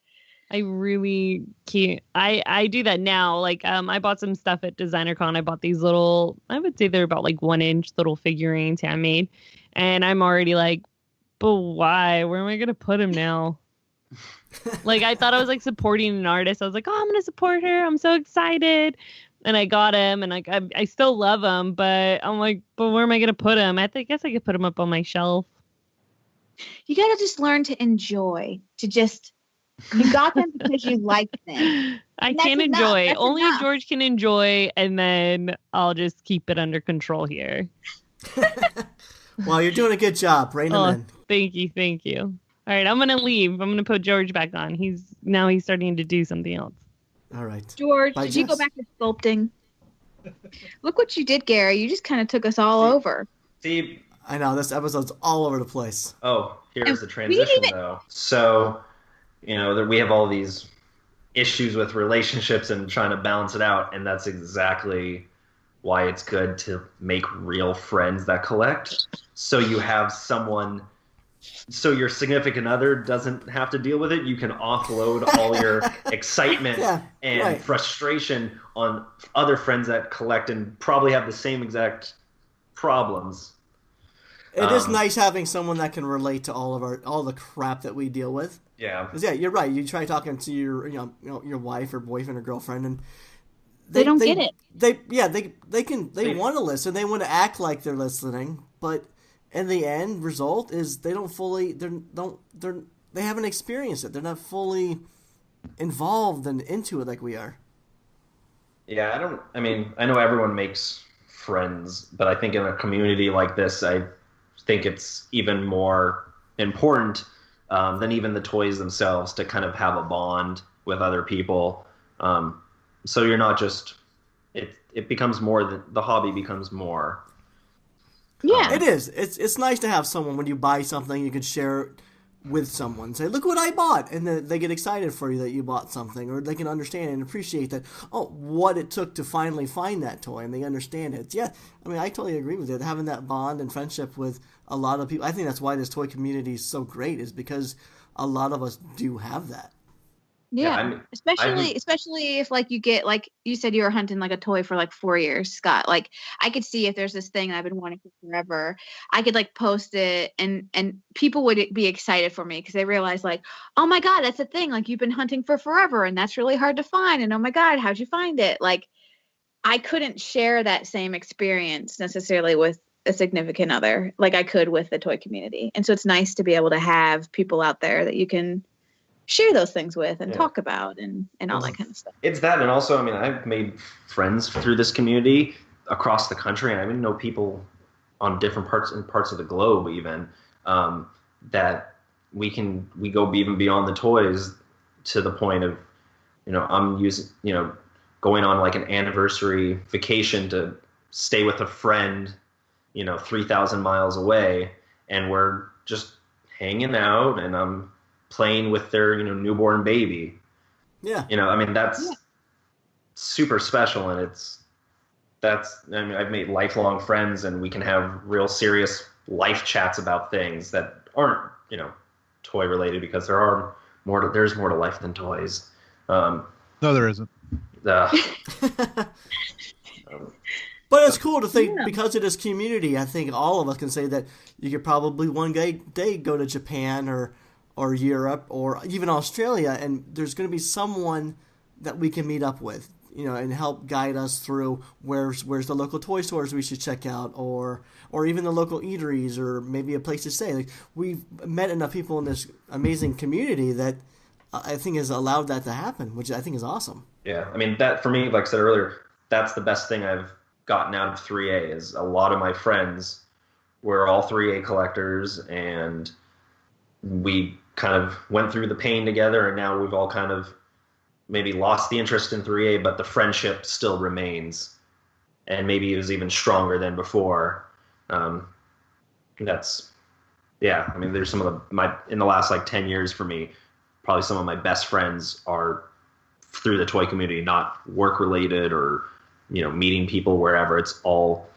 I really can't. I do that now. Like, I bought some stuff at DesignerCon. I bought these little, I would say they're about like 1-inch little figurines handmade. And I'm already like, but why? Where am I going to put them now? Like, I thought I was like supporting an artist. I was like, oh, I'm going to support her. I'm so excited. And I got him and like, I still love him, but I'm like, but where am I going to put him? Guess I could put him up on my shelf. You got to just learn to enjoy, to just, you got them because you like them. I And that's can't enough. enjoy. That's Only enough. George can enjoy, and then I'll just keep it under control here. Well, you're doing a good job. Rein him Oh, in. thank you. All right, I'm gonna leave. I'm gonna put George back on. He's starting to do something else. All right. George, Bye, did you go Jess. back to sculpting? Look what you did, Gary. You just kind of took us all over. See, I know, this episode's all over the place. oh, here's the We transition didn't even- though. So, we have all these issues with relationships and trying to balance it out, and that's exactly why it's good to make real friends that collect. So you have someone, so your significant other doesn't have to deal with it. You can offload all your excitement Yeah, and right. frustration on other friends that collect and probably have the same exact problems. It is Um, nice having someone that can relate to all the crap that we deal with. Yeah. 'Cause, yeah, you're right. You try talking to your wife or boyfriend or girlfriend, and They don't get it. They want to listen. They want to act like they're listening, but in the end result is they haven't experienced it. They're not fully involved and into it like we are. Yeah, I know everyone makes friends, but I think in a community like this, I think it's even more important than even the toys themselves to kind of have a bond with other people. So you're not just, it becomes more, the hobby becomes more. Yeah. It is. It's nice to have someone when you buy something you can share it with someone. Say, look what I bought, and then they get excited for you that you bought something, or they can understand and appreciate that. Oh, what it took to finally find that toy, and they understand it. Yeah, I totally agree with it. Having that bond and friendship with a lot of people, I think that's why this toy community is so great, is because a lot of us do have that. Yeah, especially if like you get, like you said, you were hunting like a toy for like 4 years, Scott. Like, I could see if there's this thing I've been wanting for forever, I could like post it and people would be excited for me because they realize like, oh my God, that's a thing. Like, you've been hunting for forever and that's really hard to find. And oh my God, how'd you find it? Like, I couldn't share that same experience necessarily with a significant other like I could with the toy community. And so it's nice to be able to have people out there that you can share those things with and talk about and all that kind of stuff. It's that, and also, I've made friends through this community across the country, and I even know people on different parts of the globe, even that we go even beyond the toys to the point of, I'm using, going on like an anniversary vacation to stay with a friend 3,000 miles away, and we're just hanging out, and I'm playing with their, newborn baby. Yeah. I mean, that's super special, and I've made lifelong friends, and we can have real serious life chats about things that aren't, toy related, because there's more to life than toys. No, there isn't. But it's cool to think, because of this community, I think all of us can say that you could probably one day go to Japan or Europe or even Australia, and there's going to be someone that we can meet up with, and help guide us through where's the local toy stores we should check out, or even the local eateries, or maybe a place to stay. Like, we've met enough people in this amazing community that I think has allowed that to happen, which I think is awesome. Yeah, I mean, that for me, like I said earlier, that's the best thing I've gotten out of 3A. Is a lot of my friends were all 3A collectors, and we kind of went through the pain together, and now we've all kind of maybe lost the interest in 3A, but the friendship still remains, and maybe it was even stronger than before. There's some of in the last like 10 years for me, probably some of my best friends are through the toy community, not work related or meeting people wherever. It's all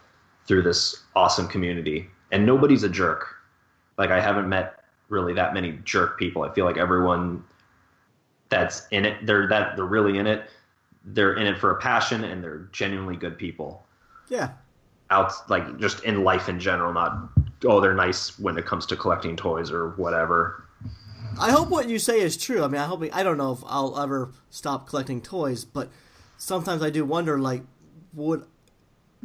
through this awesome community, and nobody's a jerk. Like, I haven't met really that many jerk people. I feel like everyone that's in it, they're really in it. They're in it for a passion, and they're genuinely good people. Yeah. Like, just in life in general, not, they're nice when it comes to collecting toys or whatever. I hope what you say is true. I mean, I don't know if I'll ever stop collecting toys, but sometimes I do wonder, like, would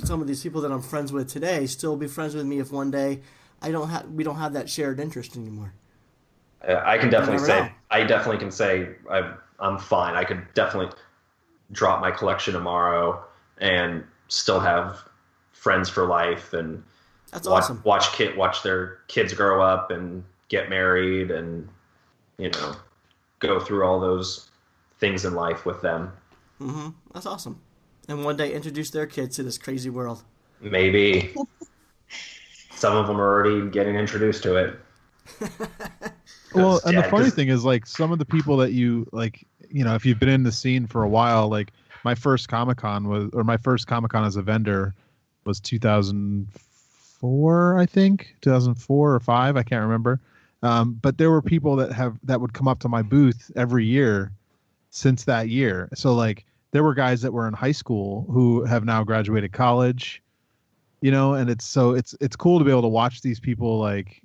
some of these people that I'm friends with today still be friends with me if one day we don't have that shared interest anymore? I definitely can say I'm fine. I could definitely drop my collection tomorrow and still have friends for life, and that's awesome. Watch their kids grow up and get married, and go through all those things in life with them. Mm-hmm. That's awesome. And one day introduce their kids to this crazy world. Maybe. Some of them are already getting introduced to it. Well, and the funny thing is, like, some of the people that you, like, if you've been in the scene for a while, like, my first Comic-Con as a vendor was 2004, I think. 2004 or 5, I can't remember. But there were people that would come up to my booth every year since that year. So, like, there were guys that were in high school who have now graduated college, and it's cool to be able to watch these people, like,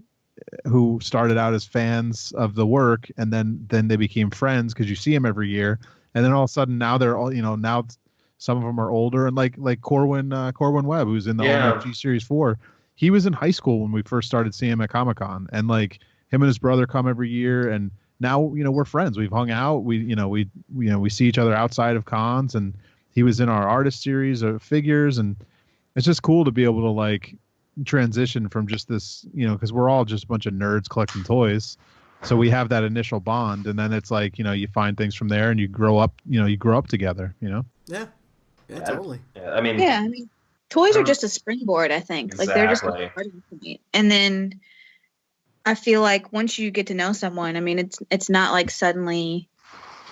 who started out as fans of the work, and then they became friends because you see them every year, and then all of a sudden now they're all, now some of them are older, and like Corwin Webb, who's in the OMG Series 4, he was in high school when we first started seeing him at Comic-Con, and like him and his brother come every year, and now we're friends. We've hung out. We see each other outside of cons, and he was in our artist series of figures, and it's just cool to be able to, like, transition from just this, because we're all just a bunch of nerds collecting toys, so we have that initial bond, and then it's like, you find things from there, and you grow up together. Yeah, totally. I mean, toys are just a springboard, I think. Exactly. Like, they're just a starting point, and then I feel like once you get to know someone, I mean, it's not like suddenly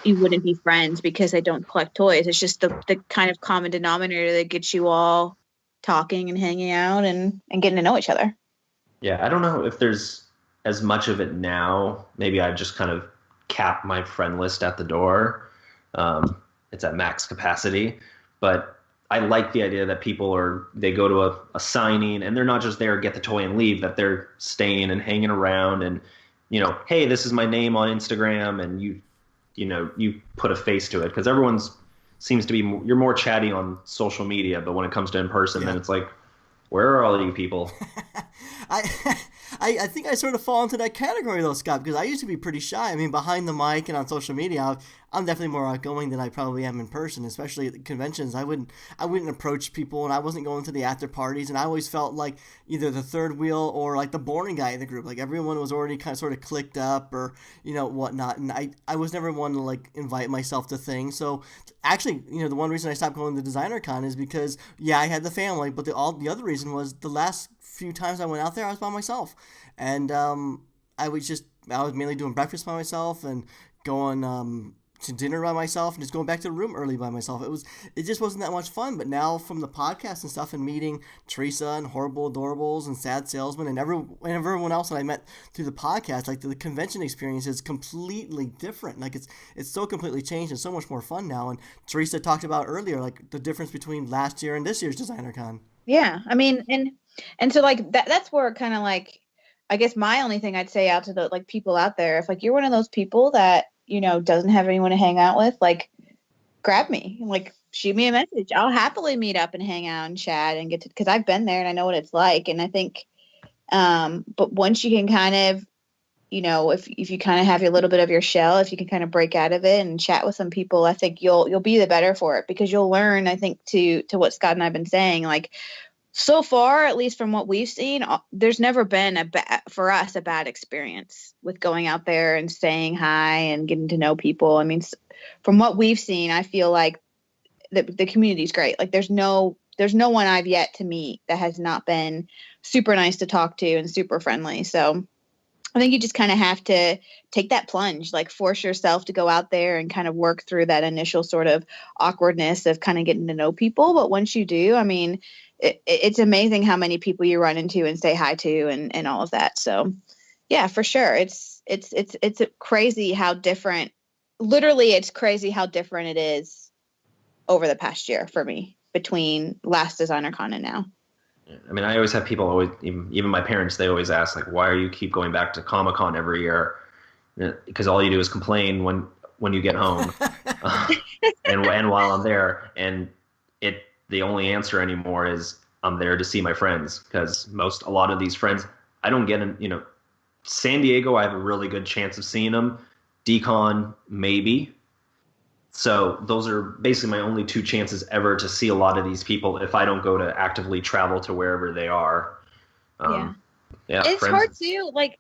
you wouldn't be friends because they don't collect toys. It's just the kind of common denominator that gets you all talking and hanging out and getting to know each other. Yeah, I don't know if there's as much of it now. Maybe I've just kind of capped my friend list at the door. It's at max capacity, but I like the idea that they go to a signing, and they're not just there to get the toy and leave, that they're staying and hanging around, and, hey, this is my name on Instagram, and you put a face to it, because everyone's seems to be you're more chatty on social media, but when it comes to in person, then it's like, where are all you people? I think I sort of fall into that category though, Scott, because I used to be pretty shy. I mean, behind the mic and on social media, I'm definitely more outgoing than I probably am in person, especially at conventions. I wouldn't approach people, and I wasn't going to the after parties, and I always felt like either the third wheel or like the boring guy in the group. Like, everyone was already kind of sort of clicked up or, whatnot, and I was never one to, like, invite myself to things. So actually, the one reason I stopped going to Designer Con is because, I had the family, but the other reason was the last few times I went out there, I was by myself, and I was mainly doing breakfast by myself and going to dinner by myself and just going back to the room early by myself. It just wasn't that much fun. But now from the podcast and stuff and meeting Teresa and Horrible Adorables and Sad Salesman and everyone else that I met through the podcast, like the convention experience is completely different. Like it's so completely changed and so much more fun now. And Teresa talked about earlier, like the difference between last year and this year's Designer Con. Yeah, I mean, and so like that's where kind of like, I guess my only thing I'd say out to the like people out there, if like you're one of those people that, you know, doesn't have anyone to hang out with, like grab me, like shoot me a message. I'll happily meet up and hang out and chat and because I've been there and I know what it's like. And I think, but once you can kind of, you know, if you kind of have a little bit of your shell, if you can kind of break out of it and chat with some people, I think you'll be the better for it, because you'll learn, I think, to what Scott and I've been saying, like so far, at least from what we've seen, there's never been for us a bad experience with going out there and saying hi and getting to know people. I mean, from what we've seen, I feel like the community's great. Like there's no one I've yet to meet that has not been super nice to talk to and super friendly. So I think you just kind of have to take that plunge, like force yourself to go out there and kind of work through that initial sort of awkwardness of kind of getting to know people. But once you do, I mean, it's amazing how many people you run into and say hi to and all of that. So yeah, for sure. It's crazy how different, literally it's crazy how different it is over the past year for me between last Designer Con and now. I mean, I always have people even my parents, they always ask, like, why are you keep going back to Comic-Con every year? Because all you do is complain when you get home and while I'm there. And the only answer anymore is I'm there to see my friends, because a lot of these friends, I don't get in, San Diego, I have a really good chance of seeing them. Decon, maybe. So those are basically my only two chances ever to see a lot of these people if I don't go to actively travel to wherever they are. Yeah, friends. it's hard too. Like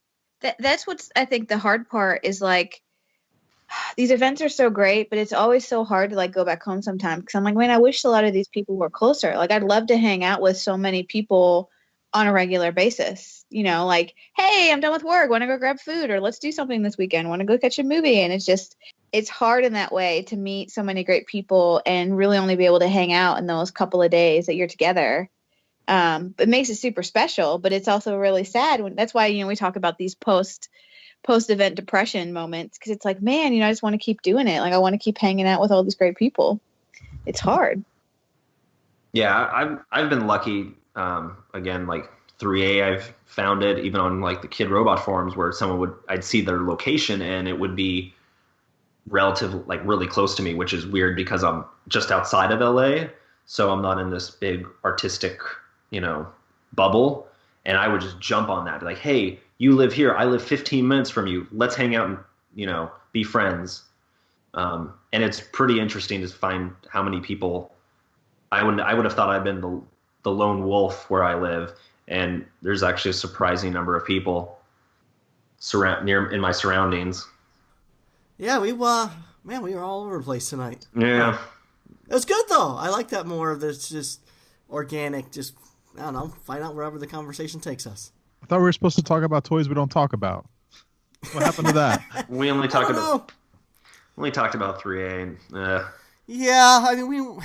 that's what's, I think the hard part is, like, these events are so great, but it's always so hard to like go back home sometimes, because I'm like, man, I wish a lot of these people were closer. Like I'd love to hang out with so many people on a regular basis, like, hey, I'm done with work, want to go grab food, or let's do something this weekend, want to go catch a movie. And it's hard in that way to meet so many great people and really only be able to hang out in those couple of days that you're together. It makes it super special, but it's also really sad that's why, we talk about these post-event depression moments, because it's like, man, I just want to keep doing it. Like I want to keep hanging out with all these great people. It's hard. Yeah, I've been lucky. Again, like 3A, I've found it even on like the Kid Robot forums where I'd see their location and it would be like really close to me, which is weird because I'm just outside of LA. So I'm not in this big artistic, bubble. And I would just jump on that. Like, hey, you live here. I live 15 minutes from you. Let's hang out and, be friends. And it's pretty interesting to find how many people I would have thought I'd been the lone wolf where I live. And there's actually a surprising number of people in my surroundings. Yeah, we were all over the place tonight. Yeah. It was good though. I like that more of this just organic, just, I don't know, find out wherever the conversation takes us. I thought we were supposed to talk about toys we don't talk about. What happened to that? We only talked about 3A. And, Yeah, I mean,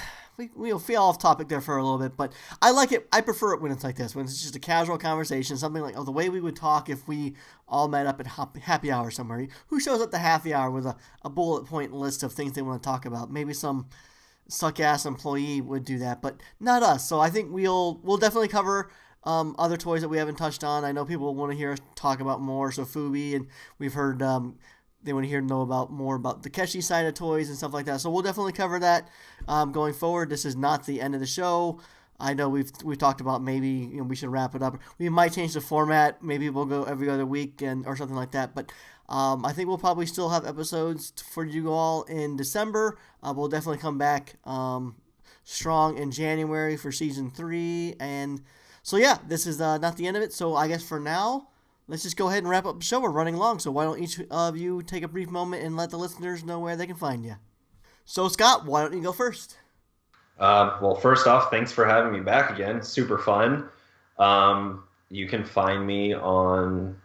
we'll feel off topic there for a little bit, but I like it. I prefer it when it's like this, when it's just a casual conversation, something like the way we would talk if we all met up at happy hour somewhere. Who shows up to happy hour with a bullet point list of things they want to talk about? Maybe some suck-ass employee would do that, but not us. So I think we'll definitely cover other toys that we haven't touched on. I know people want to hear us talk about more, so Fubi, and we've heard they want to know more about the Keshi side of toys and stuff like that. So we'll definitely cover that going forward. This is not the end of the show. I know we've talked about maybe we should wrap it up. We might change the format. Maybe we'll go every other week or something like that. But I think we'll probably still have episodes for you all in December. We'll definitely come back strong in January for season 3. And so yeah, this is not the end of it. So I guess for now, let's just go ahead and wrap up the show. We're running long, so why don't each of you take a brief moment and let the listeners know where they can find you. So Scott, why don't you go first? Well, first off, thanks for having me back again. Super fun. You can find me on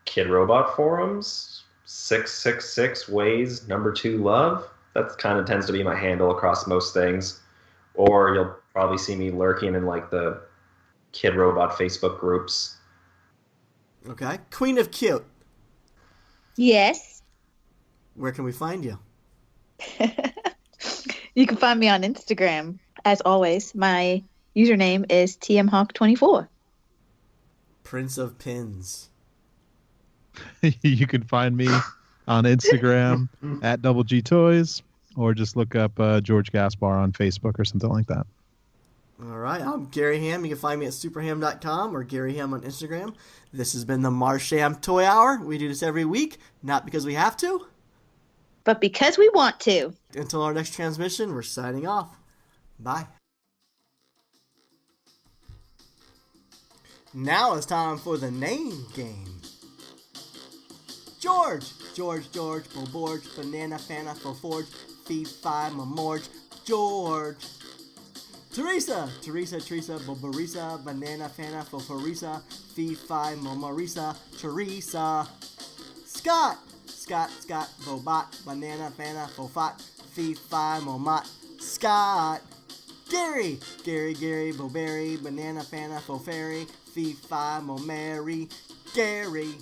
Kid Robot forums, 666 ways number 2 love. That kind of tends to be my handle across most things. Or you'll probably see me lurking in like the Kid Robot Facebook groups. Okay. Queen of Cute. Yes. Where can we find you? You can find me on Instagram. As always, my username is tmhawk24. Prince of Pins. You can find me on Instagram at Double G Toys, or just look up George Gaspar on Facebook or something like that. All right, I'm Gary Ham. You can find me at superham.com or Gary Ham on Instagram. This has been the Marsham Toy Hour. We do this every week, not because we have to, But because we want to. until our next transmission, we're signing off. Bye. Now it's time for the name game. George, Boborge, Banana, Fana, Forge, Fee, Fi, Mamorge, George. Teresa, Boborisa, Banana, Fana, Forisa, Fee, Fi, Momorisa, Teresa. Scott, Bobot, Banana, Fana, Fofot, Fee, Fi, Momot, Scott. Gary, Boberry, Banana, Fana, Fofairy, Fee, Fi, Momary, Gary.